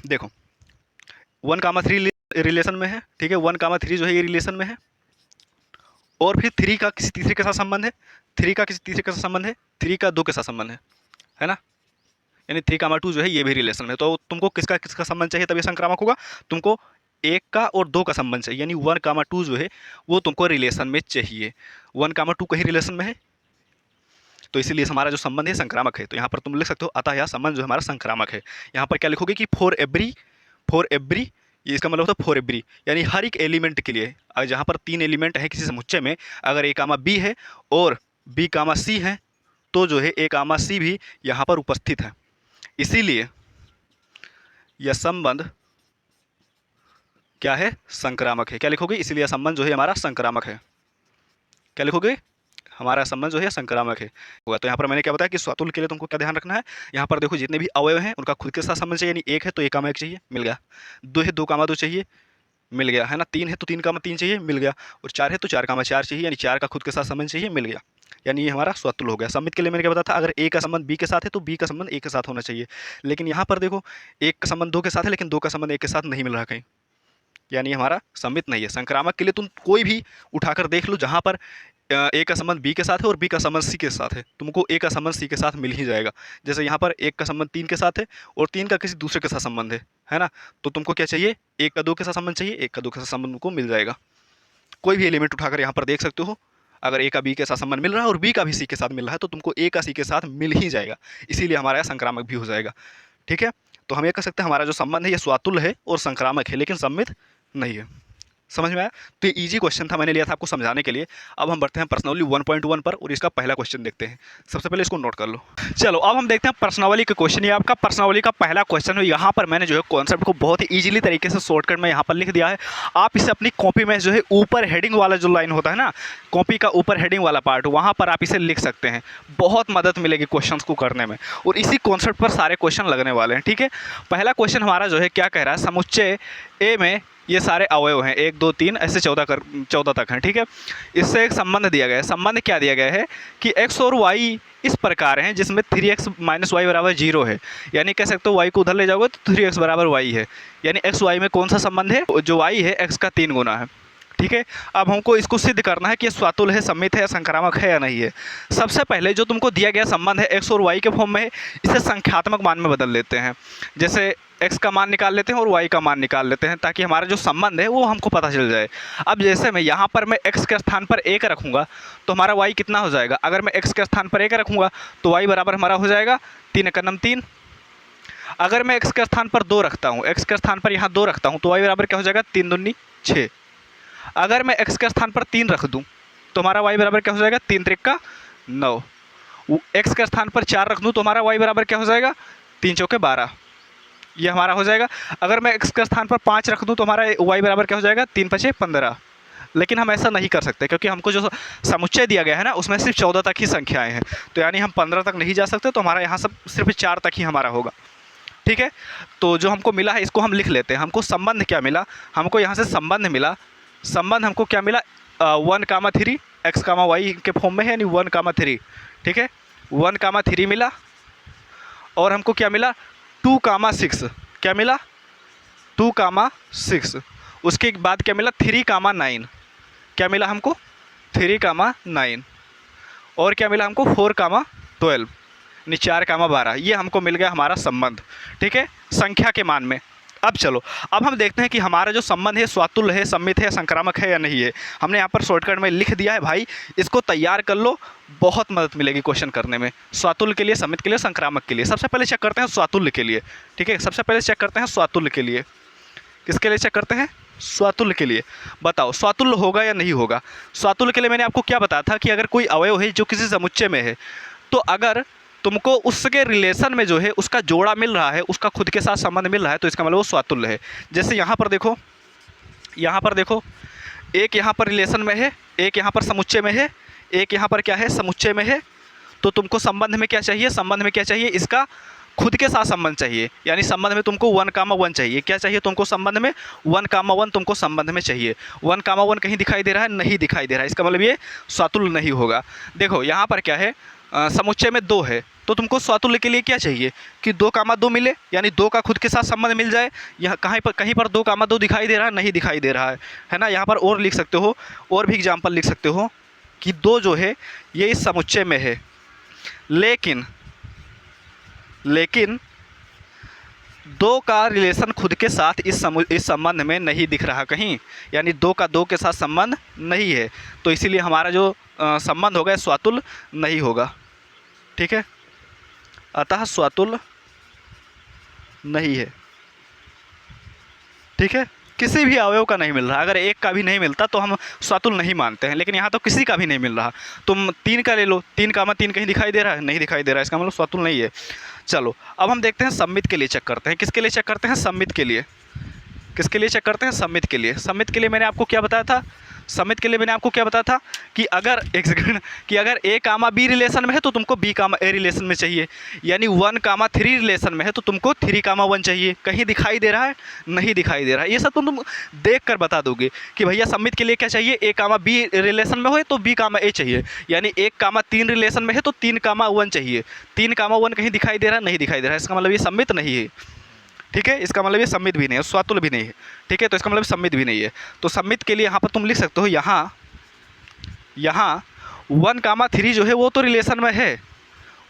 देखो 1, 3 रिलेशन में है, ठीक है, 1, 3 जो है ये रिलेशन में है, और फिर 3 का किसी तीसरे के साथ संबंध है, 3 का 2 के साथ संबंध है ना, यानी 3, 2 जो है ये भी रिलेशन में। तो तुमको किसका किसका संबंध चाहिए तभी संक्रामक होगा, तुमको 1 का और 2 का संबंध चाहिए, यानी 1, 2 जो है वो तुमको रिलेशन में चाहिए। 1, 2 कहीं रिलेशन में है, तो इसीलिए हमारा जो संबंध है संक्रामक है। तो यहाँ पर तुम लिख सकते हो अतः यह संबंध जो हमारा संक्रामक है। यहाँ पर क्या लिखोगे कि फॉर एवरी, ये इसका मतलब होता है फॉर एवरी, यानी हर एक एलिमेंट के लिए। जहाँ पर 3 एलिमेंट है किसी समुच्चय में, अगर ए कामा बी है और बी कामा सी है, तो जो है ए कामा सी भी यहाँ पर उपस्थित है, इसीलिए यह संबंध क्या है, संक्रामक है। क्या लिखोगे, इसलिए यह संबंध जो है हमारा संक्रामक है। क्या लिखोगे, हमारा संबंध जो है संक्रामक है होगा। तो यहाँ पर मैंने क्या बताया कि स्वातुल्य के लिए तुमको क्या ध्यान रखना है, यहाँ पर देखो जितने भी अवयव हैं उनका खुद के साथ संबंध चाहिए, यानी एक है तो एक कामा एक चाहिए, मिल गया। दो है दो कामा दो चाहिए, मिल गया, है ना। तीन है तो तीन कामा तीन चाहिए, मिल गया। और चार है तो चार कामा चार चाहिए, यानी चार का खुद के साथ संबंध चाहिए, मिल गया। यानी ये हमारा स्वातुल्य हो गया। सम्मित के लिए मैंने क्या बताया था, अगर ए का संबंध बी के साथ है तो बी का संबंध ए के साथ होना चाहिए। लेकिन यहाँ पर देखो एक का संबंध दो के साथ है, लेकिन दो का संबंध एक के साथ नहीं मिल रहा कहीं, यानी हमारा सम्मित नहीं है। संक्रामक के लिए तुम कोई भी उठाकर देख लो जहाँ पर ए का संबंध बी के साथ है और बी का संबंध सी के साथ है, तुमको ए का संबंध सी के साथ मिल ही जाएगा। जैसे यहाँ पर एक का संबंध तीन के साथ है और तीन का किसी दूसरे के साथ संबंध है ना। तो तुमको क्या चाहिए, एक का दो के साथ संबंध चाहिए, एक का दो के साथ संबंध को मिल जाएगा। कोई भी एलिमेंट उठाकर यहाँ पर देख सकते हो, अगर ए का बी के साथ संबंध मिल रहा है और बी का भी सी के साथ मिल रहा है तो तुमको ए का सी के साथ मिल ही जाएगा, इसीलिए हमारा यह संक्रामक भी हो जाएगा। ठीक है, तो हम ये कह सकते हैं हमारा जो संबंध है ये स्वातुल्य है और संक्रामक है, लेकिन सम्मित नहीं है। समझ में आया? तो ये इजी क्वेश्चन था, मैंने लिया था आपको समझाने के लिए। अब हम बढ़ते हैं प्रश्नावली 1.1 पर और इसका पहला क्वेश्चन देखते हैं। सबसे पहले इसको नोट कर लो। चलो अब हम देखते हैं प्रश्नावली के क्वेश्चन। ये आपका प्रश्नावली का पहला क्वेश्चन है। यहाँ पर मैंने जो है कॉन्सेप्ट को बहुत ही ईजिली तरीके से शॉर्टकट में यहाँ पर लिख दिया है। आप इसे अपनी कॉपी में जो है ऊपर हेडिंग वाला जो लाइन होता है ना, कॉपी का ऊपर हेडिंग वाला पार्ट, वहाँ पर आप इसे लिख सकते हैं। बहुत मदद मिलेगी क्वेश्चन को करने में, और इसी कॉन्सेप्ट पर सारे क्वेश्चन लगने वाले हैं। ठीक है, पहला क्वेश्चन हमारा जो है क्या कह रहा है, समुच्चय ए में ये सारे अवयव हैं, 1 2 3 ऐसे 14 तक हैं। ठीक है, इससे एक संबंध दिया गया है। संबंध क्या दिया गया है कि x और y इस प्रकार हैं जिसमें 3x - y बराबर 0 है। यानी कह सकते हो y को उधर ले जाओगे तो 3x बराबर y है, यानी x y में कौन सा संबंध है, जो y है x का 3 गुना है। ठीक है, अब हमको इसको सिद्ध करना है कि ये स्वातुल्य है, सम्मित है, संक्रामक है या नहीं है। सबसे पहले जो तुमको दिया गया संबंध है x और y के फॉर्म में है, इसे संख्यात्मक मान में बदल लेते हैं। जैसे x का मान निकाल लेते हैं और y का मान निकाल लेते हैं, ताकि हमारा जो संबंध है वो हमको पता चल जाए। अब जैसे मैं यहाँ पर मैं x के स्थान पर 1 रखूँगा तो हमारा y कितना हो जाएगा। अगर मैं x के स्थान पर 1 रखूँगा तो y बराबर हमारा हो जाएगा 3 × 9 3। अगर मैं x के स्थान पर 2 रखता हूँ, x के स्थान पर यहाँ 2 रखता हूँ, तो y बराबर क्या हो जाएगा 3 दूनी 6। अगर मैं x के स्थान पर 3 रख दूँ तो हमारा y बराबर क्या हो जाएगा 3 त्रिक 9। x के स्थान पर 4 रख दूँ तो हमारा y बराबर क्या हो जाएगा 3 चौके 12, ये हमारा हो जाएगा। अगर मैं x के स्थान पर 5 रख दूँ तो हमारा y बराबर क्या हो जाएगा 3 × 5 = 15। लेकिन हम ऐसा नहीं कर सकते क्योंकि हमको जो समुच्चय दिया गया है ना उसमें सिर्फ 14 तक ही संख्याएं हैं, तो यानी हम 15 तक नहीं जा सकते, तो हमारा यहाँ सब सिर्फ 4 तक ही हमारा होगा। ठीक है, तो जो हमको मिला है इसको हम लिख लेते हैं। हमको संबंध क्या मिला, हमको यहाँ से संबंध मिला। संबंध हमको क्या मिला, 1, 3 x, y के फॉर्म में है, यानी 1, 3। ठीक है, 1, 3 मिला। और हमको क्या मिला 2, 6। क्या मिला 2, 6। उसके बाद क्या मिला 3, 9। क्या मिला हमको 3, 9। और क्या मिला हमको 4, 12, यानी 4, 12। ये हमको मिल गया हमारा संबंध। ठीक है, संख्या के मान में। अब चलो, अब हम देखते हैं कि हमारा जो संबंध है स्वातुल्य है, सम्मित है, संक्रामक है या नहीं है। हमने यहाँ पर शॉर्टकट में लिख दिया है भाई, इसको तैयार कर लो, बहुत मदद मिलेगी क्वेश्चन करने में। स्वातुल्य के लिए, सम्मित के लिए, संक्रामक के लिए। सबसे पहले चेक करते हैं स्वातुल्य के लिए। ठीक है, सबसे पहले चेक करते हैं स्वातुल्य के लिए। किसके लिए चेक करते हैं, स्वातुल्य के लिए। बताओ स्वातुल्य होगा या नहीं होगा। स्वातुल्य के लिए मैंने आपको क्या बताया था कि अगर कोई अवयव है जो किसी समुच्चय में है, तो अगर तुमको उसके रिलेशन में जो है उसका जोड़ा मिल रहा है, उसका खुद के साथ संबंध मिल रहा है, तो इसका मतलब वो स्वातुल्य है। जैसे यहाँ पर देखो, एक यहाँ पर रिलेशन में है, एक यहाँ पर समुच्चय में है, एक यहाँ पर क्या है समुच्चय में है। तो तुमको संबंध में क्या चाहिए, संबंध में क्या चाहिए, इसका खुद के साथ संबंध चाहिए। यानी संबंध में तुमको 1, 1 चाहिए। क्या चाहिए तुमको संबंध में 1, 1 तुमको संबंध में चाहिए। 1, 1 कहीं दिखाई दे रहा है, नहीं दिखाई दे रहा है, इसका मतलब ये स्वातुल्य नहीं होगा। देखो यहाँ पर क्या है, समुच्चय में 2 है, तो तुमको स्वातुल्य के लिए क्या चाहिए कि 2, 2 मिले, यानी 2 का खुद के साथ संबंध मिल जाए। यहाँ कहीं पर 2, 2 दिखाई दे रहा है, नहीं दिखाई दे रहा है ना। यहाँ पर और लिख सकते हो, और भी एग्जाम्पल लिख सकते हो कि 2 जो है ये इस समुच्चय में है, लेकिन 2 का रिलेशन खुद के साथ इस संबंध में नहीं दिख रहा कहीं, यानी 2 का 2 के साथ संबंध नहीं है, तो इसीलिए हमारा जो संबंध होगा स्वातुल्य नहीं होगा। ठीक है, अतः स्वातुल्य नहीं है। ठीक है, किसी भी अवयव का नहीं मिल रहा। अगर एक का भी नहीं मिलता तो हम स्वातुल्य नहीं मानते हैं, लेकिन यहाँ तो किसी का भी नहीं मिल रहा। तुम 3 का ले लो, 3, 3 कहीं दिखाई दे रहा है, नहीं दिखाई दे रहा है, इसका मतलब स्वातुल्य नहीं है। चलो अब हम देखते हैं सम्मित के लिए चेक करते हैं। किसके लिए चेक करते हैं, सम्मित के लिए। किसके लिए चेक करते हैं? समित के लिए। समित के लिए मैंने आपको क्या बताया था? समित के लिए मैंने आपको क्या बताया था कि अगर एक सेकंड, कि अगर ए कामा बी रिलेशन में है तो तुमको बी कामा ए रिलेशन में चाहिए, यानी 1 कामा 3 रिलेशन में है तो तुमको 3 कामा 1 चाहिए। कहीं दिखाई दे रहा है? नहीं दिखाई दे रहा है। ये सब तुम देख कर बता दोगे कि भैया समित के लिए क्या चाहिए, ए कामा बी रिलेशन में हो तो बी कामा ए चाहिए, यानी 1 कामा 3 रिलेशन में है तो 3 कामा 1 चाहिए। 3 कामा 1 कहीं दिखाई दे रहा है? नहीं दिखाई दे रहा है। इसका मतलब ये समित नहीं है, ठीक है। इसका मतलब ये सम्मित भी नहीं है, स्वातुल भी नहीं है, ठीक है। तो इसका मतलब सम्मित भी नहीं है। तो सम्मित के लिए यहाँ पर तुम लिख सकते हो, यहाँ 1 कामा 3 जो है वो तो रिलेशन में है,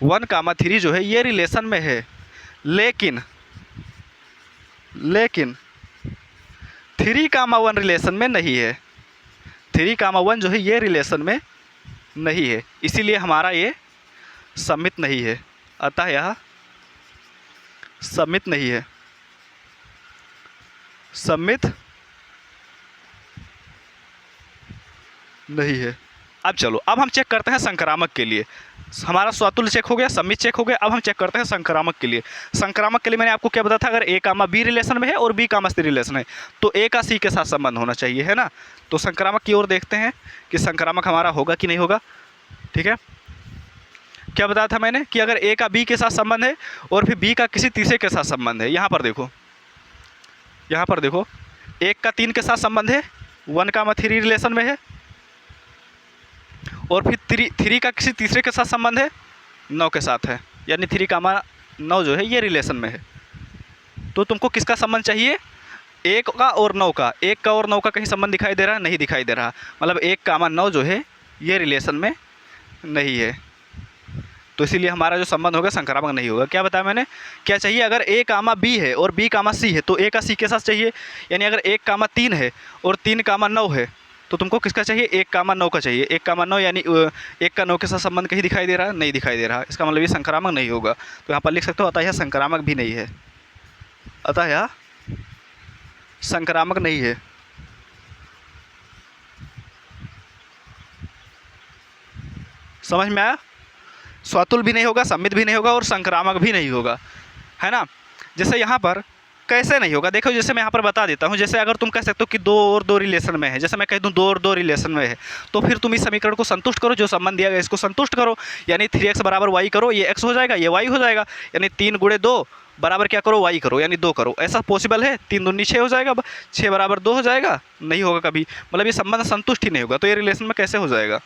1 कामा 3 जो है ये रिलेशन में है, लेकिन 3 कामा 1 रिलेशन में नहीं है। 3 कामा 1 जो है ये रिलेशन में नहीं है, इसीलिए हमारा ये सम्मित नहीं है। अतः यह सम्मित नहीं है, सम्मित नहीं है। अब चलो, अब हम चेक करते हैं संक्रामक के लिए। हमारा स्वातुल्य चेक हो गया, सम्मित चेक हो गया, अब हम चेक करते हैं संक्रामक के लिए। संक्रामक के लिए मैंने आपको क्या बताया था, अगर ए कामा बी रिलेशन में है और बी कामा सी रिलेशन है तो ए का सी के साथ संबंध होना चाहिए, है ना। तो संक्रामक की ओर देखते हैं कि संक्रामक हमारा होगा कि नहीं होगा, ठीक है। क्या बताया था मैंने कि अगर ए का बी के साथ संबंध है और फिर बी का किसी तीसरे के साथ संबंध है। यहाँ पर देखो, यहाँ पर देखो, 1 का 3 के साथ संबंध है, 1 कामा 3 रिलेशन में है, और फिर 3 का किसी तीसरे के साथ संबंध है, 9 के साथ है, यानी 3 कामा 9 जो है ये रिलेशन में है। तो तुमको किसका संबंध चाहिए? 1 का और 9 का। 1 का और 9 का कहीं संबंध दिखाई दे रहा है? नहीं दिखाई दे रहा। मतलब 1 कामा 9 जो है ये रिलेशन में नहीं है, तो इसीलिए हमारा जो संबंध होगा संक्रामक नहीं होगा। क्या बताया मैंने? क्या चाहिए? अगर ए कामा बी है और बी कामा सी है तो ए का सी के साथ चाहिए, यानी अगर 1 कामा 3 है और 3 कामा 9 है तो तुमको किसका चाहिए? 1 कामा 9 का चाहिए। 1 कामा 9 यानी 1 का 9 के साथ संबंध कहीं दिखाई दे रहा है? नहीं दिखाई दे रहा। इसका मतलब ये संक्रामक नहीं होगा। तो यहाँ पर लिख सकते हो, अतः यह संक्रामक भी नहीं है, अतः यह संक्रामक नहीं है। समझ में आया? स्वातुल भी नहीं होगा, सम्मित भी नहीं होगा और संक्रामक भी नहीं होगा, है ना। जैसे यहाँ पर कैसे नहीं होगा, देखो, जैसे मैं यहाँ पर बता देता हूँ। जैसे अगर तुम कह सकते हो कि 2 और 2 रिलेशन में है, जैसे मैं कह दूँ 2 और 2 रिलेशन में है, तो फिर तुम इस समीकरण को संतुष्ट करो, जो संबंध दिया गया इसको संतुष्ट करो, यानी 3x बराबर y करो, ये x हो जाएगा, ये y हो जाएगा, यानी 3 गुणे 2 बराबर क्या करो? y करो, यानी 2 करो। ऐसा पॉसिबल है? 3 दूनी 6 हो जाएगा, 6 बराबर 2 हो जाएगा? नहीं होगा कभी। मतलब ये संबंध संतुष्ट ही नहीं होगा, तो ये रिलेशन में कैसे हो जाएगा,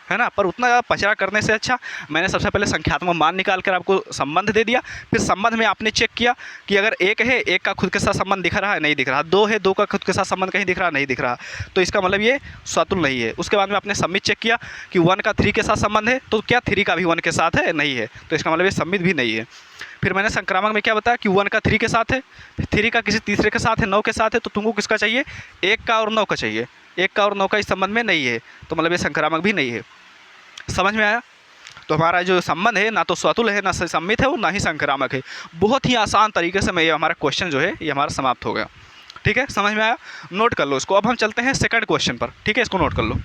है ना। पर उतना पचड़ा करने से अच्छा मैंने सबसे पहले संख्यात्मक मान निकाल कर आपको संबंध दे दिया, फिर संबंध में आपने चेक किया कि अगर 1 है, 1 का खुद के साथ संबंध दिख रहा है? नहीं दिख रहा। 2 है, 2 का खुद के साथ संबंध कहीं दिख रहा? नहीं दिख रहा। तो इसका मतलब ये स्वातुल नहीं है। उसके बाद में आपने सम्मित चेक किया कि 1 का 3 के साथ संबंध है, तो क्या 3 का भी 1 के साथ है? नहीं है। तो इसका मतलब ये सम्मित भी नहीं है। फिर मैंने संक्रामक में क्या बताया कि 1 का 3 के साथ है, 3 का किसी तीसरे के साथ है, 9 के साथ है, तो तुमको किसका चाहिए? 1 का और 9 का चाहिए। 1 का और 9 का इस संबंध में नहीं है, तो मतलब ये संक्रामक भी नहीं है। समझ में आया? तो हमारा जो संबंध है ना तो स्वातुल है, ना सम्मित है और ना ही संक्रामक है। बहुत ही आसान तरीके से मैं ये हमारा क्वेश्चन जो है ये हमारा समाप्त हो गया, ठीक है। समझ में आया? नोट कर लो इसको। अब हम चलते हैं सेकंड क्वेश्चन पर, ठीक है, इसको नोट कर लो।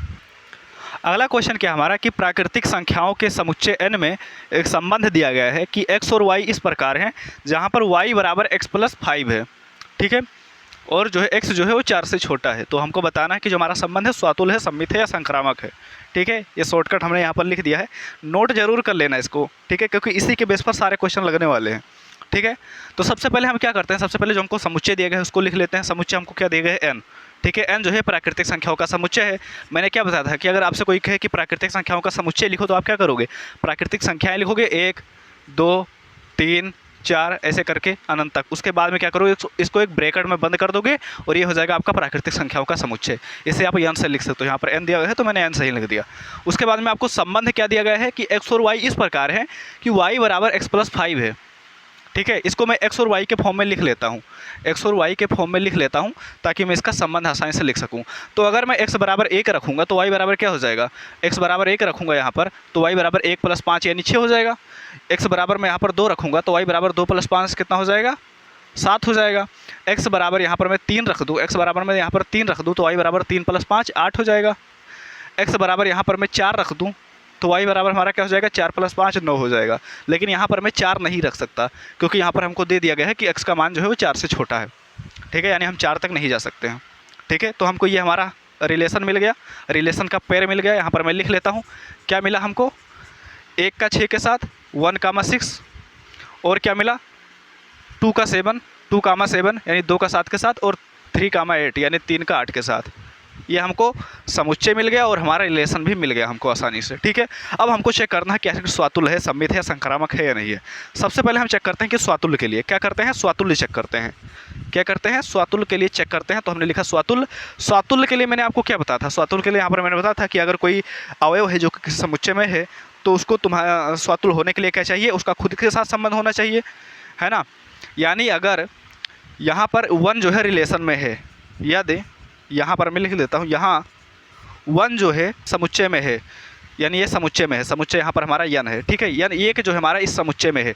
अगला क्वेश्चन क्या हमारा कि प्राकृतिक संख्याओं के समुच्चय n में एक संबंध दिया गया है कि x और y इस प्रकार हैं, जहाँ पर y बराबर x प्लस 5 है, ठीक है, और जो है x जो है वो 4 से छोटा है। तो हमको बताना है कि जो हमारा संबंध है स्वातुल है, सम्मित है या संक्रामक है, ठीक है। ये शॉर्टकट हमने यहाँ पर लिख दिया है, नोट जरूर कर लेना इसको, ठीक है, क्योंकि इसी के बेस पर सारे क्वेश्चन लगने वाले हैं, ठीक है। तो सबसे पहले हम क्या करते हैं, सबसे पहले जो हमको समुच्चय दिया गया है उसको लिख लेते हैं। समुच्चय हमको क्या दिया गया है? n, ठीक है। n जो है प्राकृतिक संख्याओं का समुच्चय है। मैंने क्या बताया था कि अगर आपसे कोई कहे कि प्राकृतिक संख्याओं का समुच्चय लिखो तो आप क्या करोगे? प्राकृतिक संख्याएं लिखोगे 1 2 3 4 ऐसे करके अनंत तक। उसके बाद में क्या करोगे? इसको एक ब्रैकेट में बंद कर दोगे और ये हो जाएगा आपका प्राकृतिक संख्याओं का समुच्चय। इसे आप n से लिख सकते हो। यहाँ पर n दिया गया है तो मैंने n से ही लिख दिया। उसके बाद में आपको संबंध क्या दिया गया है कि x और y इस प्रकार है कि y बराबर x प्लस 5 है, ठीक है। इसको मैं x और y के फॉर्म में लिख लेता हूँ, x और y के फॉर्म में लिख लेता हूँ ताकि मैं इसका संबंध आसानी से लिख सकूँ। तो अगर मैं x बराबर 1 रखूँगा तो y बराबर क्या हो जाएगा? x बराबर 1 रखूँगा यहाँ पर तो y बराबर 1 प्लस 5 यानी 6 हो जाएगा। x बराबर मैं यहाँ पर 2 रखूँगा तो y बराबर 2 प्लस 5 कितना हो जाएगा? 7 हो जाएगा। x बराबर यहाँ पर मैं 3 रख दूँ, x बराबर मैं यहाँ पर 3 रख दूँ तो y बराबर 3 प्लस 5 8 हो जाएगा। x बराबर यहाँ पर मैं 4 रख दूँ तो y बराबर हमारा क्या हो जाएगा? 4 प्लस 5 9 हो जाएगा। लेकिन यहाँ पर मैं 4 नहीं रख सकता क्योंकि यहाँ पर हमको दे दिया गया है कि x का मान जो है वो 4 से छोटा है, ठीक है, यानी हम 4 तक नहीं जा सकते हैं। ठीक है, तो हमको ये हमारा रिलेशन मिल गया, रिलेशन का पेयर मिल गया। यहाँ पर मैं लिख लेता हूँ क्या मिला हमको, 1 का 6 के साथ 1, 6, और क्या मिला 2 का 7, 2, 7 यानी 2 का 7 के साथ, और 3, 8 यानी 3 का 8 के साथ। ये हमको समुच्चय मिल गया और हमारा रिलेशन भी मिल गया हमको आसानी से। ठीक है, अब हमको चेक करना है कि आखिर स्वातुल्य है, सम्मित है, संक्रामक है या नहीं है। सबसे पहले हम चेक करते हैं कि स्वातुल्य के लिए क्या करते हैं, स्वातुल्य चेक करते हैं। क्या करते हैं, स्वातुल्य के लिए चेक करते हैं। तो हमने लिखा स्वातुल्य। स्वातुल्य के लिए मैंने आपको क्या बताया था, स्वातुल्य के लिए यहाँ पर मैंने बताया था कि अगर कोई अवयव है जो कि किसी समुच्चय में है तो उसको तुम्हारा स्वातुल्य होने के लिए क्या चाहिए, उसका खुद के साथ संबंध होना चाहिए, है ना। यानी अगर यहाँ पर 1 जो है रिलेशन में है, याद यहाँ पर मैं लिख देता हूँ, यहाँ 1 जो है समुच्चय में है, यानी ये समुच्चय में है, समुच्चय यहाँ पर हमारा यन है। ठीक है, यन 1 जो है हमारा इस समुच्चय में है।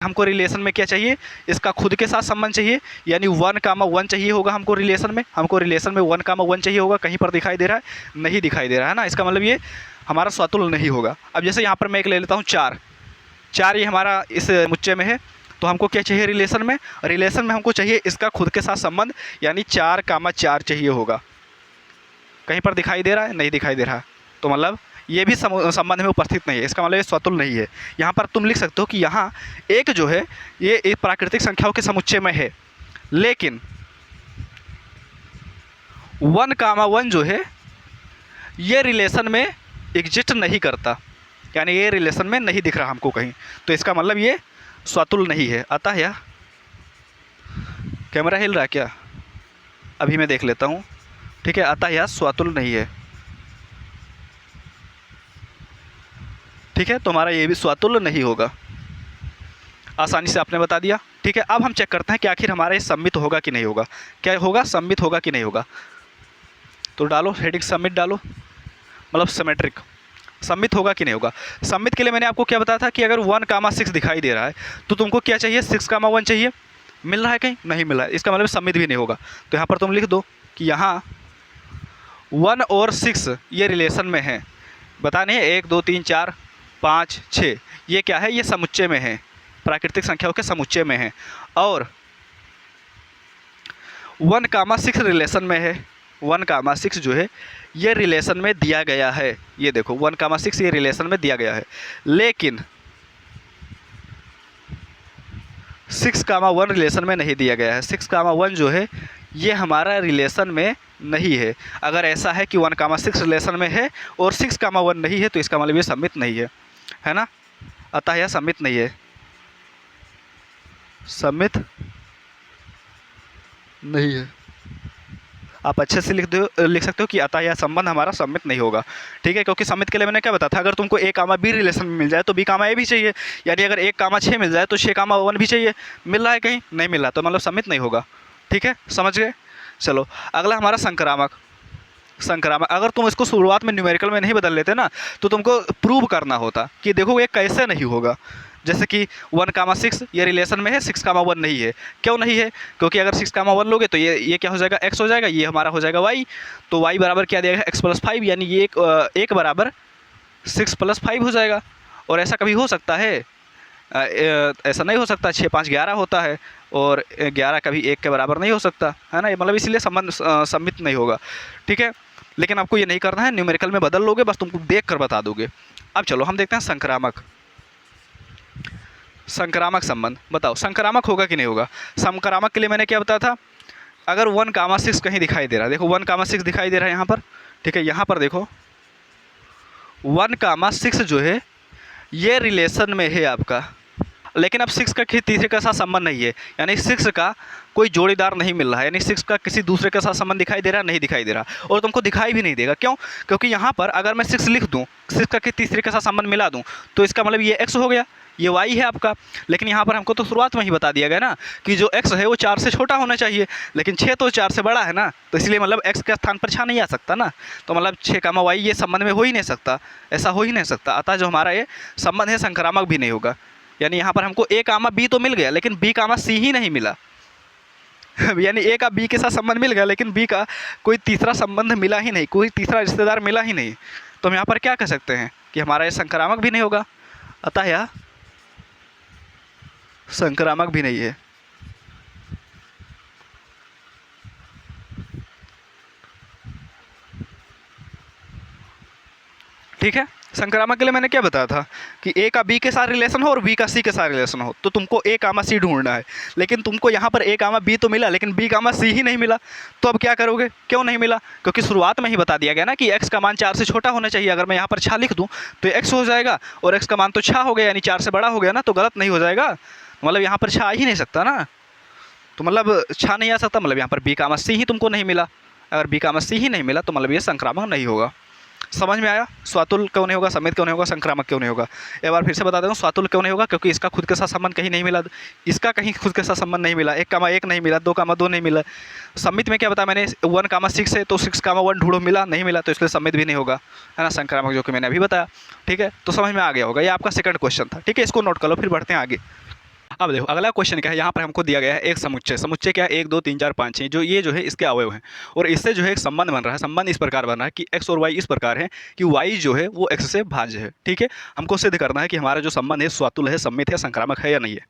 हमको रिलेशन में क्या चाहिए, इसका खुद के साथ संबंध चाहिए, यानी 1, 1 चाहिए होगा हमको रिलेशन में। हमको रिलेशन में 1, 1 चाहिए होगा। कहीं पर दिखाई दे रहा है, नहीं दिखाई दे रहा है ना, इसका मतलब ये हमारा स्वातुल्य नहीं होगा। अब जैसे यहाँ पर मैं एक ले लेता हूँ 4, ये हमारा इस समुच्चय में है, तो हमको क्या चाहिए रिलेशन में, रिलेशन में हमको चाहिए इसका खुद के साथ संबंध, यानी 4, 4 चाहिए होगा। कहीं पर दिखाई दे रहा है, नहीं दिखाई दे रहा है, तो मतलब ये भी संबंध में उपस्थित नहीं है, इसका मतलब ये स्वतुल्य नहीं है। यहाँ पर तुम लिख सकते हो कि यहाँ 1 जो है ये एक प्राकृतिक संख्याओं के समुच्चय में है, लेकिन 1, 1 जो है ये रिलेशन में एग्जिस्ट नहीं करता, यानी ये रिलेशन में नहीं दिख रहा हमको कहीं, तो इसका मतलब ये स्वातुल्य नहीं है। अतः यह, कैमरा हिल रहा है क्या, अभी मैं देख लेता हूँ। ठीक है, अतः यह स्वातुल्य नहीं है। ठीक है, तो हमारा ये भी स्वातुल्य नहीं होगा। आसानी से आपने बता दिया। ठीक है, अब हम चेक करते हैं कि आखिर हमारा ये सम्मित होगा कि नहीं होगा। क्या होगा, सम्मित होगा कि नहीं होगा। तो डालो हेडिंग सम्मित डालो, मतलब सिमेट्रिक, सम्मित होगा कि नहीं होगा। सम्मित के लिए मैंने आपको क्या बताया था कि अगर 1, 6 दिखाई दे रहा है तो तुमको क्या चाहिए, 6, 1 चाहिए। मिल रहा है कहीं, नहीं मिल रहा है, इसका मतलब सम्मित भी नहीं होगा। तो यहाँ पर तुम लिख दो कि यहाँ 1 और 6 ये रिलेशन में हैं। बता नहीं, 1, 2, 3, 4, 5, 6 ये क्या है, ये समुच्चय में है, प्राकृतिक संख्याओं के समुच्चय में है। और 1, 6 रिलेशन में है। 1, 6 जो है ये रिलेशन में दिया गया है। ये देखो 1, 6 ये रिलेशन में दिया गया है, लेकिन 6, 1 रिलेशन में नहीं दिया गया है। 6, 1 जो है ये हमारा रिलेशन में नहीं है। अगर ऐसा है कि 1, 6 रिलेशन में है और 6, 1 नहीं है, तो इसका मतलब ये सम्मित नहीं है ना। अतः यह सम्मित नहीं है, सम्मित नहीं है। आप अच्छे से लिख सकते हो कि अतः यह संबंध हमारा सम्मित नहीं होगा। ठीक है, क्योंकि सम्मित के लिए मैंने क्या बताया था, अगर तुमको A, B रिलेशन में मिल जाए तो B, A भी चाहिए, यानी अगर 1, 6 मिल जाए तो 6, 1 भी चाहिए। मिल रहा है कहीं, नहीं मिल रहा, तो मतलब सम्मित नहीं होगा। ठीक है, समझ गए। चलो अगला हमारा संक्रामक। संक्रामक अगर तुम इसको शुरुआत में न्यूमेरिकल में नहीं बदल लेते ना, तो तुमको प्रूव करना होता कि देखो ये कैसे नहीं होगा। जैसे कि 1, 6 ये रिलेशन में है, 6, 1 नहीं है। क्यों नहीं है, क्योंकि अगर 6, 1 लोगे तो ये क्या हो जाएगा, x हो जाएगा, ये हमारा हो जाएगा y। तो y बराबर क्या देगा, x+5, यानी ये एक बराबर 6+5 हो जाएगा। और ऐसा कभी हो सकता है, ऐसा नहीं हो सकता। 6, 5, 11 होता है, और 11 कभी 1 के बराबर नहीं हो सकता, है ना। मतलब इसलिए संबंध सम्मित नहीं होगा। ठीक है, लेकिन आपको ये नहीं करना है, न्यूमेरिकल में बदल लोगे, बस तुमको देख कर बता दोगे। अब चलो हम देखते हैं संक्रामक। संक्रामक संबंध बताओ, संक्रामक होगा कि नहीं होगा। संक्रामक के लिए मैंने क्या बताया था, अगर 1, 6 कहीं दिखाई दे रहा है, देखो 1, 6 दिखाई दे रहा है यहाँ पर। ठीक है, यहाँ पर देखो 1, 6 जो है ये रिलेशन में है आपका, लेकिन अब 6 का तीसरे के साथ संबंध नहीं है, यानी 6 का कोई जोड़ीदार नहीं मिल रहा है, यानी 6 का किसी दूसरे के साथ संबंध दिखाई दे रहा है, नहीं दिखाई दे रहा, और तुमको दिखाई भी नहीं देगा। क्यों, क्योंकि यहाँ पर अगर मैं 6 लिख दूँ, 6 का तीसरे के साथ संबंध मिला दूँ, तो इसका मतलब ये x हो गया, ये y है आपका। लेकिन यहाँ पर हमको तो शुरुआत में ही बता दिया गया ना कि जो x है वो 4 से छोटा होना चाहिए, लेकिन 6 तो 4 से बड़ा है ना, तो इसलिए मतलब x के स्थान पर 6 नहीं आ सकता ना, तो मतलब 6, y ये संबंध में हो ही नहीं सकता, ऐसा हो ही नहीं सकता। अतः जो हमारा ये संबंध है संक्रामक भी नहीं होगा। यानी यहाँ पर हमको A, B तो मिल गया, लेकिन B, C ही नहीं मिला। यानी A का B के साथ संबंध मिल गया, लेकिन B का कोई तीसरा संबंध मिला ही नहीं, कोई तीसरा रिश्तेदार मिला ही नहीं। तो हम यहाँ पर क्या कह सकते हैं कि हमारा ये संक्रामक भी नहीं होगा। अतः यह संक्रामक भी नहीं है। ठीक है। संक्रामक के लिए मैंने क्या बताया था कि ए का बी के साथ रिलेशन हो और बी का सी के साथ रिलेशन हो, तो तुमको ए कामा सी ढूंढना है। लेकिन तुमको यहाँ पर ए कामा बी तो मिला, लेकिन बी कामा सी ही नहीं मिला। तो अब क्या करोगे? क्यों नहीं मिला? क्योंकि शुरुआत में ही बता दिया गया ना कि एक्स का मान 4 से छोटा होना चाहिए। अगर मैं यहाँ पर 6 लिख दूँ तो एक्स हो जाएगा, और एक्स का मान तो 6 हो गया, यानी 4 से बड़ा हो गया ना, तो गलत नहीं हो जाएगा। मतलब यहाँ पर 6 आ ही नहीं सकता ना, तो मतलब 6 नहीं आ सकता, मतलब यहाँ पर बी कामा सी ही तुमको नहीं मिला। अगर बी कामा सी ही नहीं मिला तो मतलब ये संक्रामक नहीं होगा। समझ में आया? स्वातुल क्यों नहीं होगा, समित क्यों नहीं होगा, संक्रामक क्यों नहीं होगा? एक बार फिर से बता देता हूँ, स्वातुल क्यों नहीं होगा? क्योंकि इसका खुद के साथ संबंध कहीं नहीं मिला, इसका कहीं खुद के साथ संबंध नहीं मिला, 1 नहीं मिला, 2 नहीं मिला। समित में क्या बताया मैंने, 1 है तो 6 ढूंढो, मिला नहीं मिला, तो इसलिए समित भी नहीं होगा, है ना, संक्रामक, जो कि मैंने अभी बताया। ठीक है, तो समझ में आ गया होगा। ये आपका सेकंड क्वेश्चन था। ठीक है, इसको नोट कर लो, फिर बढ़ते हैं आगे। अब देखो अगला क्वेश्चन क्या है, यहाँ पर हमको दिया गया है एक समुच्चय। समुच्चय क्या है? 1 2 3 4 5 6, जो ये जो है इसके अवयव हैं, और इससे जो है एक संबंध बन रहा है। संबंध इस प्रकार बन रहा है कि एक्स और वाई इस प्रकार है कि वाई जो है वो एक्स से भाज्य है। ठीक है, हमको सिद्ध करना है कि हमारा जो संबंध है स्वातुल्य है, सम्मित है, संक्रामक है या नहीं है।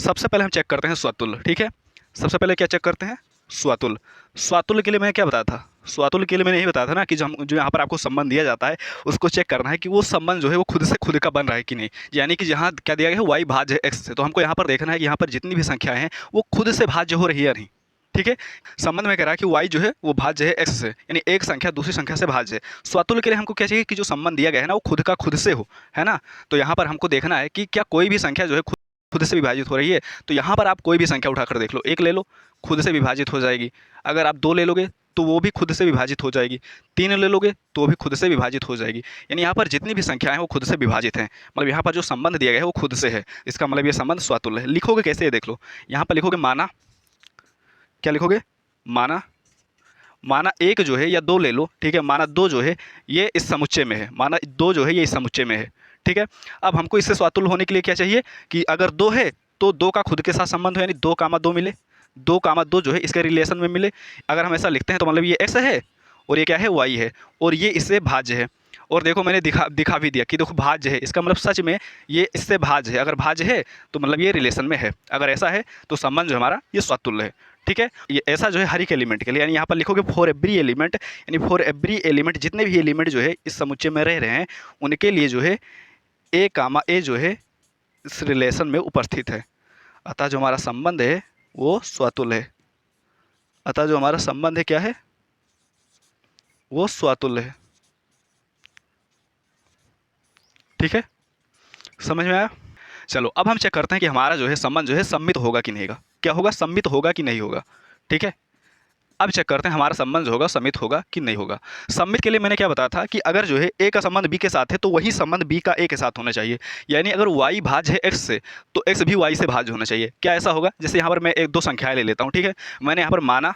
सबसे पहले हम चेक करते हैं स्वातुल्य। ठीक है, सबसे पहले क्या चेक करते हैं? स्वातुल्य। स्वातुल्य के लिए मैंने क्या बताया था? स्वातुल्य के लिए मैंने यही बताया था ना कि जो यहाँ पर आपको संबंध दिया जाता है, उसको चेक करना है कि वो संबंध जो है वो खुद से खुद का बन रहा है कि नहीं। यानी कि जहाँ क्या दिया गया है, वाई भाज्य है एक्स से, तो हमको यहाँ पर देखना है कि यहाँ पर जितनी भी संख्याएं हैं वो खुद से भाज्य हो रही है या नहीं। ठीक है, संबंध में कह रहा है कि वाई जो है वो भाज्य है एक्स से, यानी एक संख्या दूसरी संख्या से भाज्य है। स्वातुल्य के लिए हमको क्या चाहिए कि जो संबंध दिया गया है ना वो खुद का खुद से हो, है ना। तो यहाँ पर हमको देखना है कि क्या कोई भी संख्या जो है खुद से विभाजित हो रही है। तो यहाँ पर आप कोई भी संख्या उठाकर देख लो, 1 ले लो, खुद से विभाजित हो जाएगी। अगर आप 2 ले लोगे तो वो भी खुद से विभाजित हो जाएगी। 3 ले लोगे तो वो भी खुद से विभाजित हो जाएगी। यानी यहाँ पर जितनी भी संख्याएं हैं वो खुद से विभाजित हैं। मतलब यहाँ पर जो संबंध दिया गया है वो खुद से है, इसका मतलब ये संबंध स्वातुल्य है। लिखोगे कैसे, ये देख लो। यहाँ पर लिखोगे माना, क्या लिखोगे? माना। माना 1 जो है या 2 ले लो, ठीक है, माना 2 जो है ये इस समुच्चय में है, माना 2 जो है ये इस समुच्चय में है। ठीक है, अब हमको इससे स्वातुल्य होने के लिए क्या चाहिए कि अगर 2 है तो 2 का खुद के साथ संबंध हो, यानी 2 मिले, 2 जो है इसके रिलेशन में मिले। अगर हम ऐसा लिखते हैं तो मतलब ये एक्स है और ये क्या है, वाई है, और ये इससे भाज्य है। और देखो मैंने दिखा भी दिया कि देखो भाज्य है, इसका मतलब सच में ये इससे भाज्य है। अगर भाज्य है तो मतलब ये रिलेशन में है, अगर ऐसा है तो संबंध जो हमारा ये स्वातुल्य है। ठीक है, ये ऐसा जो है हर एक एलिमेंट के लिए, यानी यहाँ पर लिखोगे फॉर एवरी एलिमेंट, यानी फॉर एवरी एलिमेंट, जितने भी एलिमेंट जो है इस समुच्चय में रह रहे हैं उनके लिए जो है ए जो है इस रिलेशन में उपस्थित है। अतः जो हमारा संबंध है वो स्वातुल्य है। अतः जो हमारा संबंध है क्या है, वो स्वातुल्य है। ठीक है, समझ में आया? चलो अब हम चेक करते हैं कि हमारा जो है संबंध जो है सम्मित होगा कि नहीं होगा। क्या होगा? सम्मित होगा कि नहीं होगा। ठीक है, अब चेक करते हैं हमारा संबंध जो होगा सम्मित होगा कि नहीं होगा। सम्मित के लिए मैंने क्या बताया था कि अगर जो है ए का संबंध बी के साथ है तो वही संबंध बी का ए के साथ होना चाहिए। यानी अगर वाई भाज्य है एक्स से तो एक्स भी वाई से भाज्य होना चाहिए। क्या ऐसा होगा? जैसे यहाँ पर मैं 1 2 संख्याएं ले लेता हूँ। ठीक है, मैंने यहाँ पर माना,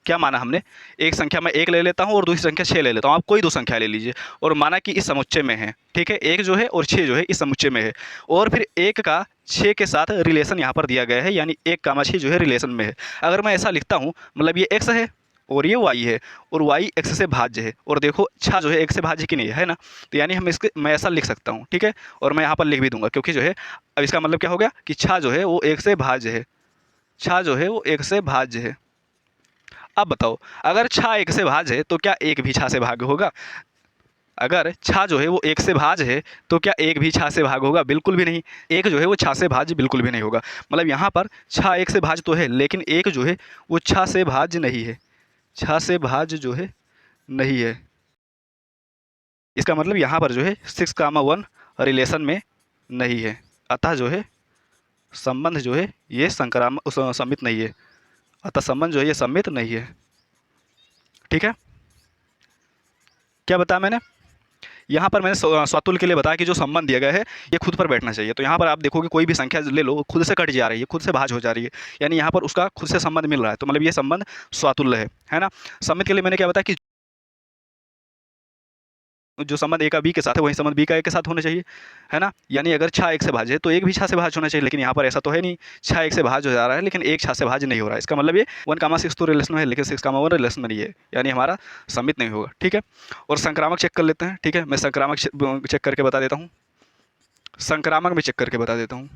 क्या माना हमने, एक संख्या मैं 1 ले लेता हूँ और दूसरी संख्या 6 ले लेता हूँ। आप कोई 2 संख्या ले लीजिए और माना कि इस समुच्चय में है। ठीक है, 1 जो है और 6 जो है इस समुच्चय में है, और फिर 1 का 6 के साथ रिलेशन यहाँ पर दिया गया है, यानी 1 6 जो है रिलेशन में है। अगर मैं ऐसा लिखता हूँ, मतलब ये एक्स है और ये वाई है, और वाई एक्स से भाज्य है, और देखो 6 जो है 1 से भाज्य की नहीं है ना, तो यानी हम इसके मैं ऐसा लिख सकता हूँ। ठीक है, और मैं यहाँ पर लिख भी दूंगा, क्योंकि जो है अब इसका मतलब क्या हो गया कि 6 जो है वो 1 से भाज्य है। 6 जो है वो 1 से भाज्य है। अब बताओ, अगर 6 1 से भाज्य है तो क्या 1 भी 6 से भाज्य होगा? अगर 6 जो है वो 1 से भाज्य है तो क्या 1 भी 6 से भाज्य होगा? बिल्कुल भी नहीं। 1 जो है वो 6 से भाज्य बिल्कुल भी नहीं होगा। मतलब यहाँ पर 6 1 से भाज्य तो है, लेकिन 1 जो है वो 6 से भाज्य नहीं है। 6 से भाज्य जो है नहीं है। इसका मतलब यहाँ पर जो है 6, 1 रिलेशन में नहीं है। अतः जो है संबंध जो है ये सम्मित नहीं है। अतः संबंध जो है ये सम्मित नहीं है। ठीक है, क्या बताया मैंने? यहाँ पर मैंने स्वातुल्य के लिए बताया कि जो संबंध दिया गया है ये खुद पर बैठना चाहिए। तो यहाँ पर आप देखोगे कोई भी संख्या ले लो, खुद से कट जा रही है, खुद से भाज्य हो जा रही है, यानी यहाँ पर उसका खुद से संबंध मिल रहा है, तो मतलब ये संबंध स्वातुल्य है ना। सम्मित के लिए मैंने क्या बताया कि जो संबंध ए का बी के साथ है वही संबंध बी का ए के साथ होना चाहिए, है ना। यानी अगर 6 1 से भाज्य है तो 1 भी 6 से भाज्य होना चाहिए, लेकिन यहाँ पर ऐसा तो है नहीं। 6 1 से भाज्य हो जा रहा है लेकिन 1 6 से भाज्य नहीं हो रहा है। इसका मतलब ये 1, 6 तो रिलेशन में है, लेकिन 6, 1 रिलेशन में नहीं है, यानी हमारा सम्मित नहीं होगा। ठीक है, और संक्रामक चेक कर लेते हैं। ठीक है, मैं संक्रामक चेक करके बता देता हूँ। संक्रामक में चेक करके बता देता हूँ।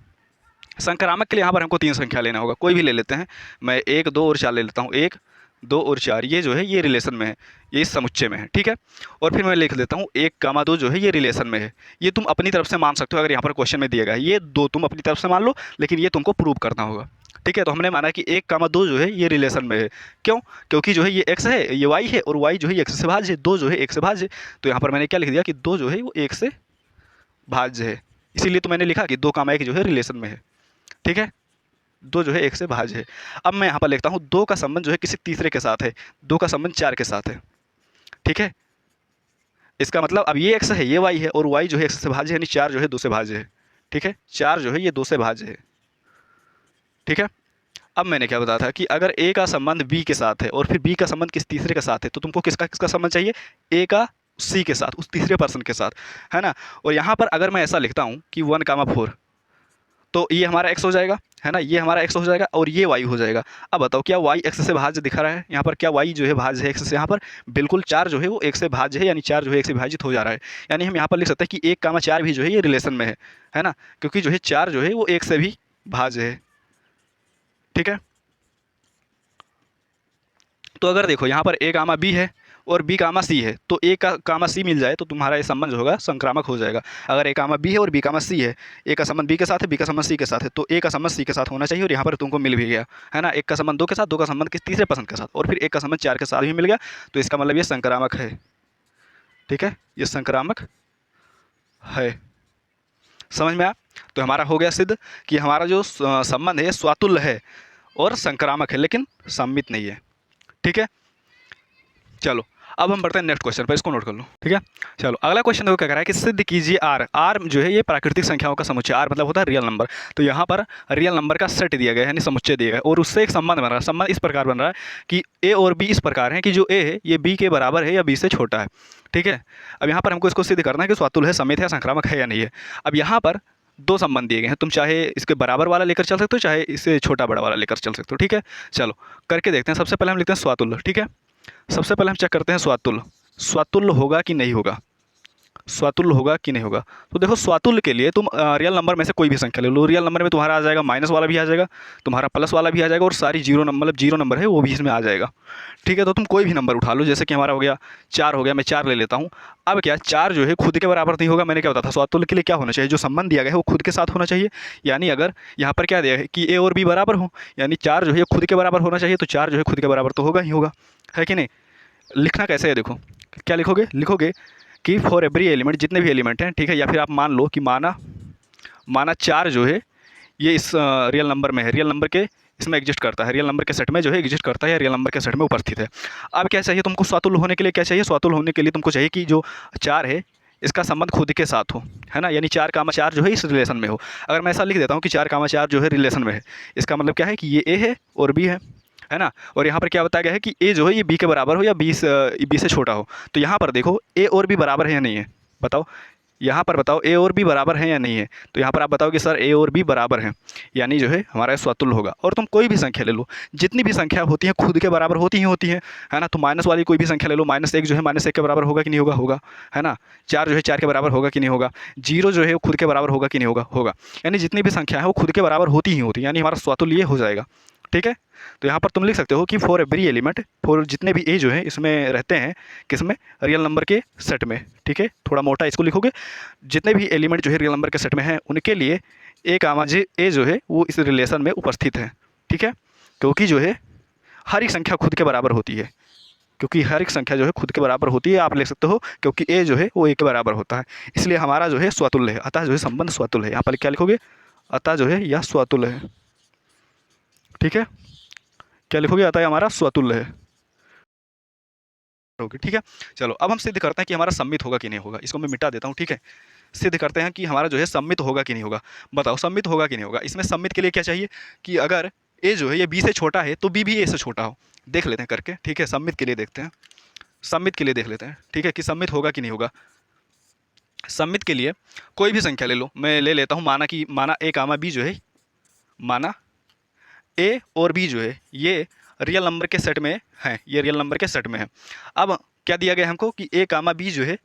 संक्रामक के लिए यहाँ पर हमको 3 संख्या लेना होगा, कोई भी ले लेते हैं। मैं 1 2 और 4 ले लेता हूँ। 1 2 और 4 ये जो है ये रिलेशन में है, ये इस समुच्चय में है, ठीक है। और फिर मैं लिख देता हूँ 1, 2 जो है ये रिलेशन में है। ये तुम अपनी तरफ से मान सकते हो, अगर यहाँ पर क्वेश्चन में दिया गया है ये 2 तुम अपनी तरफ से मान लो, लेकिन ये तुमको प्रूव करना होगा, ठीक है। तो हमने माना कि 1, 2 जो है ये रिलेशन में है। क्यों? क्योंकि जो है ये x है, ये y है, और y जो है x से भाज्य है, 2 जो है 1 से भाज्य है। तो यहाँ पर मैंने क्या लिख दिया कि 2 जो है वो 1 से भाज्य है, इसीलिए तो मैंने लिखा कि 2, 1 जो है रिलेशन में है, ठीक है। 2 जो है 1 से भाज्य है। अब मैं यहाँ पर लिखता हूँ 2 का संबंध जो है किसी तीसरे के साथ है, 2 का संबंध 4 के साथ है, ठीक है। इसका मतलब अब ये x है, ये y है, और y जो है x से भाज्य है, यानी 4 जो है 2 से भाज्य है, ठीक है। 4 जो है ये 2 से भाज्य है, ठीक है। अब मैंने क्या बताया था कि अगर a का संबंध b के साथ है और फिर b का संबंध किस तीसरे के साथ है, तो तुमको किसका किसका संबंध चाहिए? a का c के साथ, उस तीसरे पर्सन के साथ, है ना। और यहाँ पर अगर मैं ऐसा लिखता हूँ कि 1, 4, तो ये हमारा x हो जाएगा, है ना, ये हमारा x हो जाएगा और ये y हो जाएगा। अब बताओ क्या y x से भाज्य दिखा रहा है यहाँ पर? क्या y जो है भाज्य है x से? यहाँ पर बिल्कुल 4 जो है वो 1 से भाज्य है, यानी 4 जो है 1 से विभाजित हो जा रहा है। यानी हम यहाँ पर लिख सकते हैं कि 1, 4 भी जो है ये रिलेशन में है ना, क्योंकि जो है 4 जो है वो 1 से भी भाज्य है, ठीक है। तो अगर देखो यहाँ पर a, b है और b, c है, तो a, c मिल जाए तो तुम्हारा ये संबंध जो होगा संक्रामक हो जाएगा। अगर a, b है और b, c है, a का संबंध b के साथ है, b का संबंध c के साथ है, तो a का संबंध c के साथ होना चाहिए, और यहाँ पर तुमको मिल भी गया, है ना। 1 का संबंध 2 के साथ, 2 का संबंध किस तीसरे पर्सन के साथ, और फिर 1 का संबंध 4 के साथ भी मिल गया, तो इसका मतलब ये संक्रामक है, ठीक है, ये संक्रामक है। समझ में आया? तो हमारा हो गया सिद्ध कि हमारा जो संबंध है स्वातुल्य है और संक्रामक है, लेकिन सममित नहीं है, ठीक है। चलो अब हम बढ़ते हैं नेक्स्ट क्वेश्चन पर, इसको नोट कर लो, ठीक है। चलो अगला क्वेश्चन देखो क्या कह रहा है कि सिद्ध कीजिए आर जो है ये प्राकृतिक संख्याओं का समुच्चय, आर मतलब होता है रियल नंबर। तो यहाँ पर रियल नंबर का सेट दिया गया है, यानी समुच्चय दिया गया है, और उससे एक संबंध बन रहा है। संबंध इस प्रकार बन रहा है कि ए और बी इस प्रकार है कि जो ए है ये बी के बराबर है या बी से छोटा है, ठीक है। अब यहाँ पर हमको इसको सिद्ध करना है कि स्वातुल्य है, समित है, संक्रामक है या नहीं है। अब यहाँ पर 2 संबंध दिए गए हैं, तुम चाहे इसके बराबर वाला लेकर चल सकते हो, चाहे इससे छोटा बड़ा वाला लेकर चल सकते हो, ठीक है। चलो करके देखते हैं। सबसे पहले हम लिखते हैं स्वातुल्य, ठीक है। सबसे पहले हम चेक करते हैं स्वातुल्य, स्वातुल्य होगा कि नहीं होगा, स्वातुल्य होगा कि नहीं होगा। तो देखो स्वातुल्य के लिए तुम रियल नंबर में से कोई भी संख्या ले लो। रियल नंबर में तुम्हारा आ जाएगा माइनस वाला भी आ जाएगा, तुम्हारा प्लस वाला भी आ जाएगा, और सारी जीरो नंबर मतलब जीरो नंबर है वो भी इसमें आ जाएगा, ठीक है। तो तुम कोई भी नंबर उठा लो, जैसे कि हमारा हो गया 4 हो गया, मैं 4 ले लेता हूँ। अब क्या 4 जो है खुद के बराबर नहीं होगा। मैंने क्या बताया था, स्वातुल्य के लिए क्या होना चाहिए, जो संबंध दिया गया है वो खुद के साथ होना चाहिए। यानी अगर यहाँ पर क्या दिया है कि ए और बी बराबर हो, यानी 4 जो है खुद के बराबर होना चाहिए, तो 4 जो है खुद के बराबर तो होगा ही होगा, है कि नहीं। लिखना कैसे है देखो, क्या लिखोगे, लिखोगे कि फॉर एवरी एलिमेंट, जितने भी एलिमेंट हैं, ठीक है, या फिर आप मान लो कि माना 4 जो है ये इस रियल नंबर में है, रियल नंबर के इसमें एग्जिस्ट करता है, रियल नंबर के सेट में जो है एग्जिस्ट करता है, या रियल नंबर के सेट में उपस्थित है। अब क्या चाहिए तुमको स्वातुल्य होने के लिए, क्या चाहिए स्वातुल्य होने के लिए तुमको चाहिए कि जो 4 है इसका संबंध खुद के साथ हो, है ना, यानी 4, 4 जो है इस रिलेशन में हो। अगर मैं ऐसा लिख देता हूँ कि 4, 4 जो है रिलेशन में है, इसका मतलब क्या है कि ये ए है और बी है ना। और यहाँ पर क्या बताया गया है कि ए जो है ये बी के बराबर हो या बी से छोटा हो। तो यहाँ पर देखो ए और बी बराबर है या नहीं है, बताओ, यहाँ पर बताओ ए और बी बराबर है या नहीं है। तो यहाँ पर आप बताओ कि सर ए और बी बराबर हैं, यानी जो है हमारा स्वातुल्य होगा। और तुम कोई भी संख्या ले लो, जितनी भी संख्या होती है खुद के बराबर होती हैं, है ना। तो माइनस वाली कोई भी संख्या ले लो, -1 जो है -1 के बराबर होगा कि नहीं होगा, होगा, है ना। 4 जो है 4 के बराबर होगा कि नहीं होगा, 0 जो है वो खुद के बराबर होगा कि नहीं होगा, होगा। यानी जितनी भी संख्या है वो खुद के बराबर होती हैं, यानी हमारा स्वातुल्य हो जाएगा, ठीक है। तो यहाँ पर तुम लिख सकते हो कि फॉर एवरी एलिमेंट, फॉर जितने भी ए जो है इसमें रहते हैं, किसमें, रियल नंबर के सेट में, ठीक है। थोड़ा मोटा इसको लिखोगे, जितने भी एलिमेंट जो है रियल नंबर के सेट में हैं उनके लिए ए जो है वो इस रिलेशन में उपस्थित है, ठीक है। क्योंकि जो है हर एक संख्या खुद के बराबर होती है, क्योंकि हर एक संख्या जो है खुद के बराबर होती है, आप लिख सकते हो क्योंकि ए जो है वो ए के बराबर होता है, इसलिए हमारा जो है स्वातुल्य है। अतः जो है संबंध स्वातुल्य है। यहाँ पर क्या लिखोगे, अतः जो है यह स्वातुल्य है, ठीक है। क्या लिखोगे, अतः हमारा स्वातुल्य है, ठीक है। चलो अब हम सिद्ध करते हैं कि हमारा सम्मित होगा कि नहीं होगा। इसको मैं मिटा देता हूँ, ठीक है। सिद्ध करते हैं कि हमारा जो है सम्मित होगा कि नहीं होगा। बताओ सम्मित होगा कि नहीं होगा। इसमें सम्मित के लिए क्या चाहिए कि अगर ए जो है ये बी से छोटा है तो बी भी ए से छोटा हो। देख लेते हैं करके, ठीक है। सम्मित के लिए देखते हैं, सम्मित के लिए देख लेते हैं, ठीक है, कि सम्मित होगा कि नहीं होगा। सम्मित के लिए कोई भी संख्या ले लो, मैं ले लेता हूँ माना a, b जो है, माना ए और बी जो है ये रियल नंबर के सेट में है, ये रियल नंबर के सेट में है। अब क्या दिया गया हमको कि a, b जो है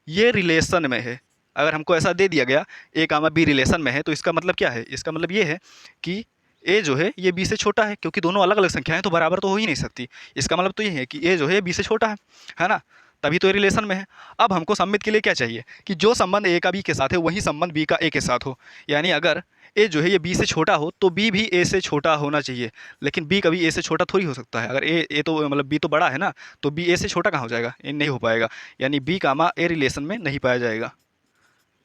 ये रिलेशन में है। अगर हमको ऐसा दे दिया गया a, b रिलेशन में है, तो इसका मतलब क्या है, इसका मतलब ये है कि ए जो है ये बी से छोटा है, क्योंकि दोनों अलग अलग संख्याएं तो बराबर तो हो ही नहीं सकती। इसका मतलब तो ये है कि ए जो है बी से छोटा है ना, तभी तो ये रिलेशन में है। अब हमको सम्मित के लिए क्या चाहिए कि जो संबंध ए का बी के साथ है वही संबंध बी का ए के साथ हो। यानी अगर ए जो है ये बी से छोटा हो तो बी भी ए से छोटा होना चाहिए, लेकिन बी कभी ए से छोटा थोड़ी हो सकता है। अगर ए तो मतलब बी तो बड़ा है ना, तो बी ए से छोटा कहाँ हो जाएगा, ए नहीं हो पाएगा। यानी बी कामा ए रिलेशन में नहीं पाया जाएगा।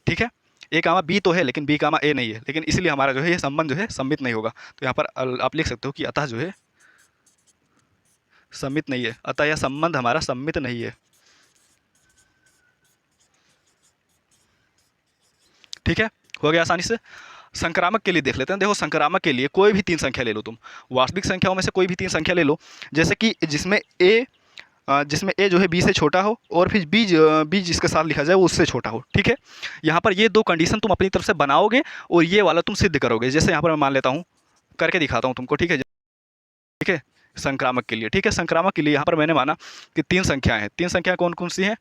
ठीक है, ए कामा बी तो है लेकिन बी कामा ए नहीं है, लेकिन इसलिए हमारा जो है ये संबंध जो है सम्मित नहीं होगा। तो यहाँ पर आप लिख सकते हो कि अतः जो है सम्मित नहीं है, अतः यह संबंध हमारा सम्मित नहीं है। ठीक है, हो गया आसानी से। संक्रामक के लिए देख लेते हैं। देखो संक्रामक के लिए कोई भी तीन संख्या ले लो तुम, वास्तविक संख्याओं में से कोई भी तीन संख्या ले लो, जैसे कि जिसमें ए जो है बी से छोटा हो और फिर बी जिसके साथ लिखा जाए वो उससे छोटा हो। ठीक है, यहाँ पर ये दो कंडीशन तुम अपनी तरफ से बनाओगे और ये वाला तुम सिद्ध करोगे। जैसे यहाँ पर मैं मान लेता हूँ, करके दिखाता हूँ तुमको। ठीक है, ठीक है, संक्रामक के लिए। ठीक है, संक्रामक के लिए यहाँ पर मैंने माना कि तीन संख्याएँ हैं। तीन संख्या कौन कौन सी हैं,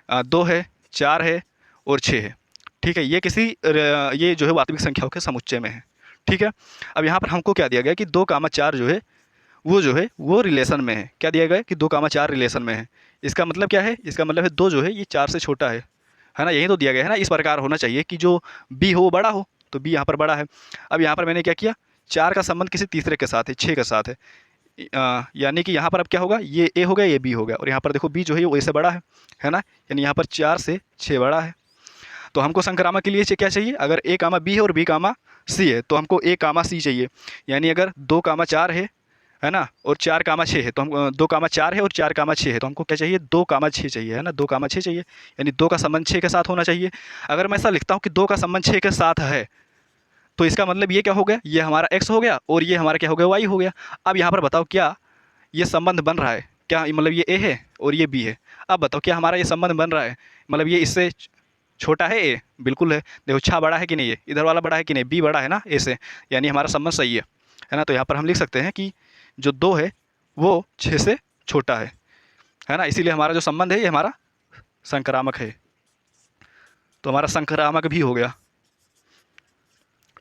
दो है, चार है और छः है। ठीक है, ये जो है वास्तविक संख्याओं के समुच्चय में है। ठीक है, अब यहाँ पर हमको क्या दिया गया कि 2, 4 जो है वो रिलेशन में है। क्या दिया गया है कि 2, 4 रिलेशन में है। इसका मतलब क्या है, इसका मतलब है 2 जो है ये 4 से छोटा है ना, यही तो दिया गया है ना। इस प्रकार होना चाहिए कि जो बी हो वो बड़ा हो, तो बी यहाँ पर बड़ा है। अब यहाँ पर मैंने क्या किया, 4 का संबंध किसी तीसरे के साथ है, 6 के साथ है। यानी कि यहाँ पर अब क्या होगा, ये ए हो गया, ये बी हो गया, और यहाँ पर देखो बी जो है वो ए से बड़ा है ना, यानी यहाँ पर 4 से 6 बड़ा है। तो हमको संक्रामक के लिए क्या चाहिए, अगर ए कामा बी है और बी कामा सी है तो हमको ए कामा सी चाहिए। यानी अगर 2, 4 है ना, और 4, 6 है तो हम 2, 4 है और 4, 6 है तो हमको क्या चाहिए, 2, 6 चाहिए, है ना, 2, 6 चाहिए। यानी 2 का संबंध 6 के साथ होना चाहिए। अगर मैं ऐसा लिखता हूँ कि 2 का संबंध 6 के साथ है, तो इसका मतलब ये क्या हो गया, ये हमारा x हो गया और ये हमारा क्या हो गया, y हो गया। अब यहाँ पर बताओ क्या ये संबंध बन रहा है क्या, मतलब ये a है और ये b है। अब बताओ क्या हमारा ये संबंध बन रहा है, मतलब ये इससे छोटा है ए, बिल्कुल है। देखो छा बड़ा है कि नहीं है, इधर वाला बड़ा है कि नहीं, बी बड़ा है ना ए से, यानी हमारा संबंध सही है ना। तो यहाँ पर हम लिख सकते हैं कि जो 2 है वो 6 से छोटा है ना, इसीलिए हमारा जो संबंध है ये हमारा संक्रामक है। तो हमारा संक्रामक भी हो गया।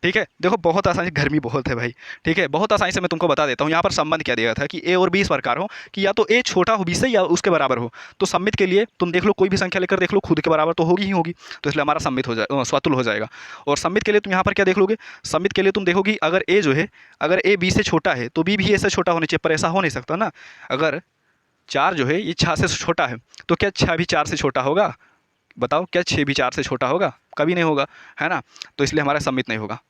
ठीक है, देखो बहुत आसानी, गर्मी बहुत है भाई। ठीक है, बहुत आसानी से मैं तुमको बता देता हूँ। यहाँ पर संबंध क्या दिया था कि ए और बी इस प्रकार हो कि या तो ए छोटा हो बी से या उसके बराबर हो। तो सम्मित के लिए तुम देख लो, कोई भी संख्या लेकर देख लो, खुद के बराबर तो होगी ही होगी, तो इसलिए हमारा सम्मित हो जाए, स्वातुल हो जाएगा। और सम्मित के लिए तुम यहाँ पर क्या देख लोगे, सम्मित के लिए तुम देखोगी अगर ए जो है, अगर ए बी से छोटा है तो बी भी ए से छोटा होना चाहिए, पर ऐसा हो नहीं सकता ना। अगर 4 जो है ये 6 से छोटा है तो क्या 6 भी 4 से छोटा होगा, बताओ क्या 6 भी 4 से छोटा होगा, कभी नहीं होगा, है ना। तो इसलिए हमारा सम्मित नहीं होगा।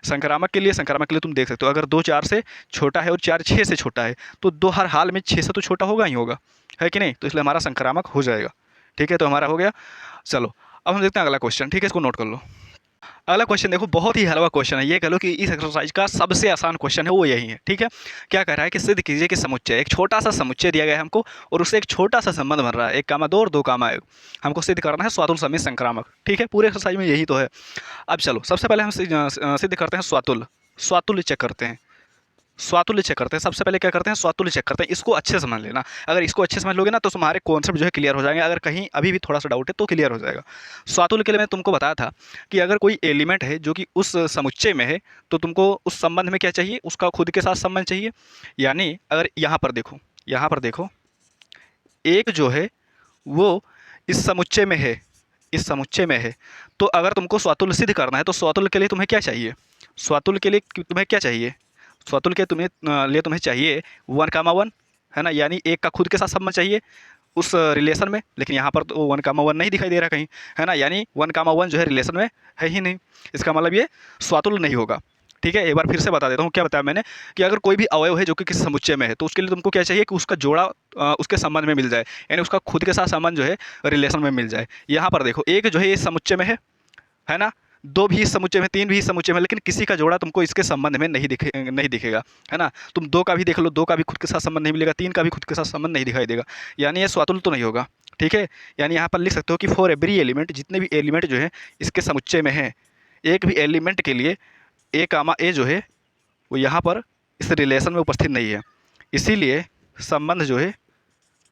संक्रामक के लिए तुम देख सकते हो, अगर 2 4 से छोटा है और 4 6 से छोटा है तो 2 हर हाल में 6 से तो छोटा होगा ही होगा, है कि नहीं। तो इसलिए हमारा संक्रामक हो जाएगा। ठीक है, तो हमारा हो गया। चलो अब हम देखते हैं अगला क्वेश्चन। ठीक है, इसको नोट कर लो। अगला क्वेश्चन देखो, बहुत ही हलवा क्वेश्चन है। ये कह लो कि इस एक्सरसाइज का सबसे आसान क्वेश्चन है वो यही है। ठीक है, क्या कह रहा है कि सिद्ध कीजिए कि समुच्चय, एक छोटा सा समुच्चय दिया गया है हमको और उससे एक छोटा सा संबंध बन रहा है, 1, 2 और 2, 1। हमको सिद्ध करना है स्वातुल समित संक्रामक। ठीक है, पूरे एक्सरसाइज में यही तो है। अब चलो सबसे पहले हम सिद्ध करते हैं स्वातुल्य। स्वातुल्य चेक करते हैं, स्वातुल्य चेक करते हैं। सबसे पहले क्या करते हैं, स्वातुल्य चेक करते हैं। इसको अच्छे समझ लेना, अगर इसको अच्छे समझ लोगे ना तो तुम्हारे कॉन्सेप्ट जो है क्लियर हो जाएंगे। अगर कहीं अभी भी थोड़ा सा डाउट है तो क्लियर हो जाएगा। स्वातुल्य के लिए मैं तुमको बताया था कि अगर कोई एलिमेंट है जो कि उस समुच्चय में है तो तुमको उस संबंध में क्या चाहिए, उसका खुद के साथ संबंध चाहिए। यानी अगर यहाँ पर देखो, यहाँ पर देखो, एक जो है वो इस समुच्चय में है, इस समुच्चय में है, तो अगर तुमको स्वातुल्य सिद्ध करना है तो स्वातुल्य के लिए तुम्हें क्या चाहिए, स्वातुल्य के लिए तुम्हें क्या चाहिए, स्वातुल्य के तुम्हें चाहिए 1, 1, है ना। यानी एक का खुद के साथ संबंध चाहिए उस रिलेशन में, लेकिन यहाँ पर तो 1, 1 नहीं दिखाई दे रहा कहीं, है ना। यानी 1, 1 जो है रिलेशन में है ही नहीं, इसका मतलब ये स्वातुल्य नहीं होगा। ठीक है, एक बार फिर से बता देता हूँ क्या बताया मैंने, कि अगर कोई भी अवयव है जो कि किसी समुच्चय में है तो उसके लिए तुमको क्या चाहिए कि उसका जोड़ा उसके संबंध में मिल जाए, यानी उसका खुद के साथ संबंध जो है रिलेशन में मिल जाए। यहाँ पर देखो, एक जो है इस समुच्चय में है ना, 2 भी इस समुच्चय में, 3 भी इस समुच्चय में, लेकिन किसी का जोड़ा तुमको इसके संबंध में नहीं दिखेगा, है ना। तुम 2 का भी देख लो, 2 का भी खुद के साथ संबंध नहीं मिलेगा, 3 का भी खुद के साथ संबंध नहीं दिखाई देगा, यानी ये स्वातुल्य तो नहीं होगा। ठीक है, यानी यहाँ पर लिख सकते हो कि फॉर एवरी एलिमेंट, जितने भी एलिमेंट जो है इसके समुच्चय में है, एक भी एलिमेंट के लिए A, जो है वो यहाँ पर इस रिलेशन में उपस्थित नहीं है, इसीलिए संबंध जो है,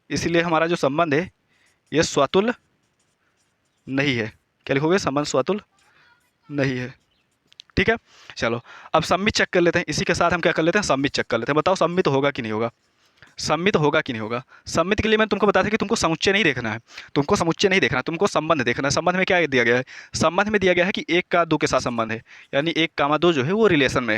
इसीलिए हमारा जो संबंध है ये स्वातुल्य नहीं है। क्या लिखोगे, संबंध स्वातुल्य नहीं है। ठीक है। चलो अब सम्मित चेक कर लेते हैं, इसी के साथ हम क्या कर लेते हैं, सम्मित चेक कर लेते हैं। बताओ सम्मित होगा कि नहीं होगा, सम्मित होगा कि नहीं होगा। सम्मित के लिए मैंने तुमको बताया था कि तुमको समुच्चय नहीं देखना है, तुमको समुच्चय नहीं देखना, तुमको संबंध देखना है। संबंध में क्या दिया गया है, संबंध में दिया गया है कि एक का दो के साथ संबंध है, यानी एक कामा दो जो है वो रिलेशन में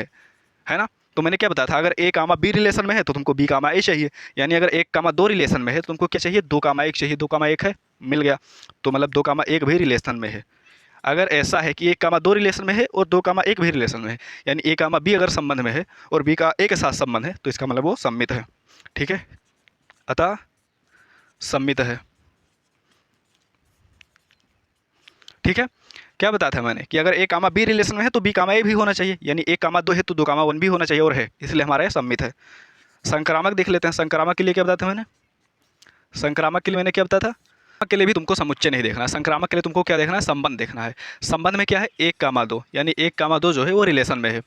है ना। तो मैंने क्या बताया था, अगर ए कामा बी रिलेशन में है तो तुमको बी कामा ए चाहिए, यानी अगर एक कामा दो रिलेशन में है तो तुमको क्या चाहिए, दो कामा एक चाहिए। दो कामा एक है, मिल गया। तो मतलब दो कामा एक भी रिलेशन में है। अगर ऐसा है कि एक कामा दो रिलेशन में है और दो कामा एक भी रिलेशन में है, यानी ए कामा बी अगर संबंध में है और बी का ए के साथ संबंध है, तो इसका मतलब वो सम्मित है। ठीक है, अतः सम्मित है। ठीक है, क्या बताया था मैंने कि अगर ए कामा बी रिलेशन में है तो बी कामा ए भी होना चाहिए, यानी एक कामा दो है तो दो कामा वन भी होना चाहिए, और है, इसलिए हमारा ये सम्मित है। संक्रामक देख लेते हैं। संक्रामक के लिए क्या बताया था मैंने, संक्रामक के लिए मैंने क्या बताया था, के लिए भी तुमको समुच्चय नहीं देखना है। संक्रामक के लिए तुमको क्या देखना है, संबंध देखना है। संबंध में क्या है, एक कामा दो, यानी एक कामा दो जो है वो रिलेशन में है,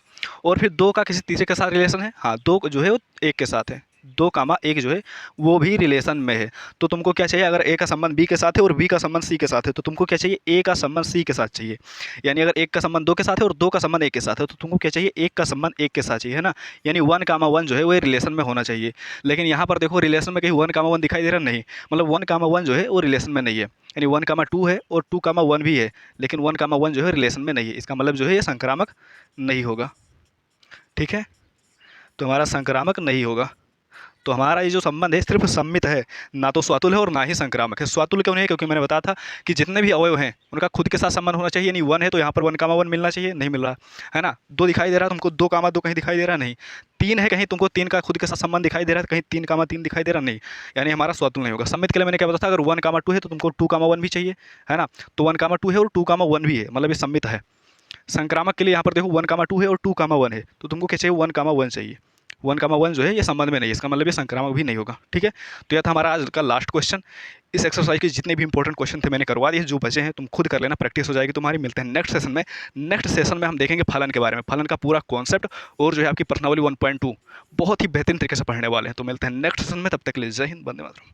और फिर दो का किसी तीसरे के साथ रिलेशन है। हाँ, दो जो है वो एक के साथ है, दो कामा एक जो है वो भी रिलेशन में है। तो तुमको क्या चाहिए, अगर ए का संबंध बी के साथ है और बी का संबंध सी के साथ है, तो तुमको क्या चाहिए, ए का संबंध सी के साथ चाहिए। यानी अगर एक का संबंध दो के साथ है और दो का संबंध एक के साथ है, तो तुमको क्या चाहिए, एक का संबंध एक के साथ चाहिए, है ना। यानी वन कामा वन जो है वो रिलेशन में होना चाहिए। लेकिन यहाँ पर देखो रिलेशन में कहीं वन कामा वन दिखाई दे रहा नहीं, मतलब वन कामा वन जो है वो रिलेशन में नहीं है। यानी वन कामा टू है और टू कामा वन भी है, लेकिन वन कामा वन जो है रिलेशन में नहीं है। इसका मतलब जो है ये संक्रामक नहीं होगा। ठीक है, तो हमारा संक्रामक नहीं होगा। तो हमारा ये जो संबंध है सिर्फ सम्मित है, ना तो स्वातुल है और ना ही संक्रामक है। स्वातुल क्यों नहीं है, क्योंकि मैंने बताया था कि जितने भी अवयव हैं उनका खुद के साथ संबंध होना चाहिए। यानी वन है तो यहाँ पर वन कामा वन मिलना चाहिए, नहीं मिल रहा है ना। दो दिखाई दे रहा है तुमको, दो कामा दो कहीं दिखाई दे रहा नहीं। तीन है, कहीं तुमको तीन का खुद के साथ संबंध दिखाई दे रहा है, कहीं तीन कामा तीन दिखाई दे रहा नहीं, यानी हमारा स्वातुल नहीं होगा। सम्मित के लिए मैंने क्या बताया था, अगर वन कामा टू है तो तुमको टू कामा वन भी चाहिए, है ना। तो वन कामा टू है और टू कामा वन भी है, मतलब ये सम्मित है। संक्रामक के लिए यहाँ पर देखो वन कामा टू है और टू कामा वन है, तो तुमको क्या चाहिए, वन कामा वन चाहिए। वन कामा वन जो है ये संबंध में नहीं है, इसका मतलब ये संक्रामक भी नहीं होगा। ठीक है, तो यह था हमारा आज का लास्ट क्वेश्चन। इस एक्सरसाइज के जितने भी इंपॉर्टेंट क्वेश्चन थे मैंने करवा दिए, जो बचे हैं तुम खुद कर लेना, प्रैक्टिस हो जाएगी तुम्हारी। मिलते हैं नेक्स्ट सेशन में। नेक्स्ट सेशन में हम देखेंगे फलन के बारे में, फलन का पूरा कॉन्सेप्ट, और जो है आपकी प्रश्नावली 1.2 बहुत ही बेहतरीन तरीके से पढ़ने वाले हैं। तो मिलते हैं नेक्स्ट सेशन में, तब तक के लिए जय हिंद, वंदे मातरम।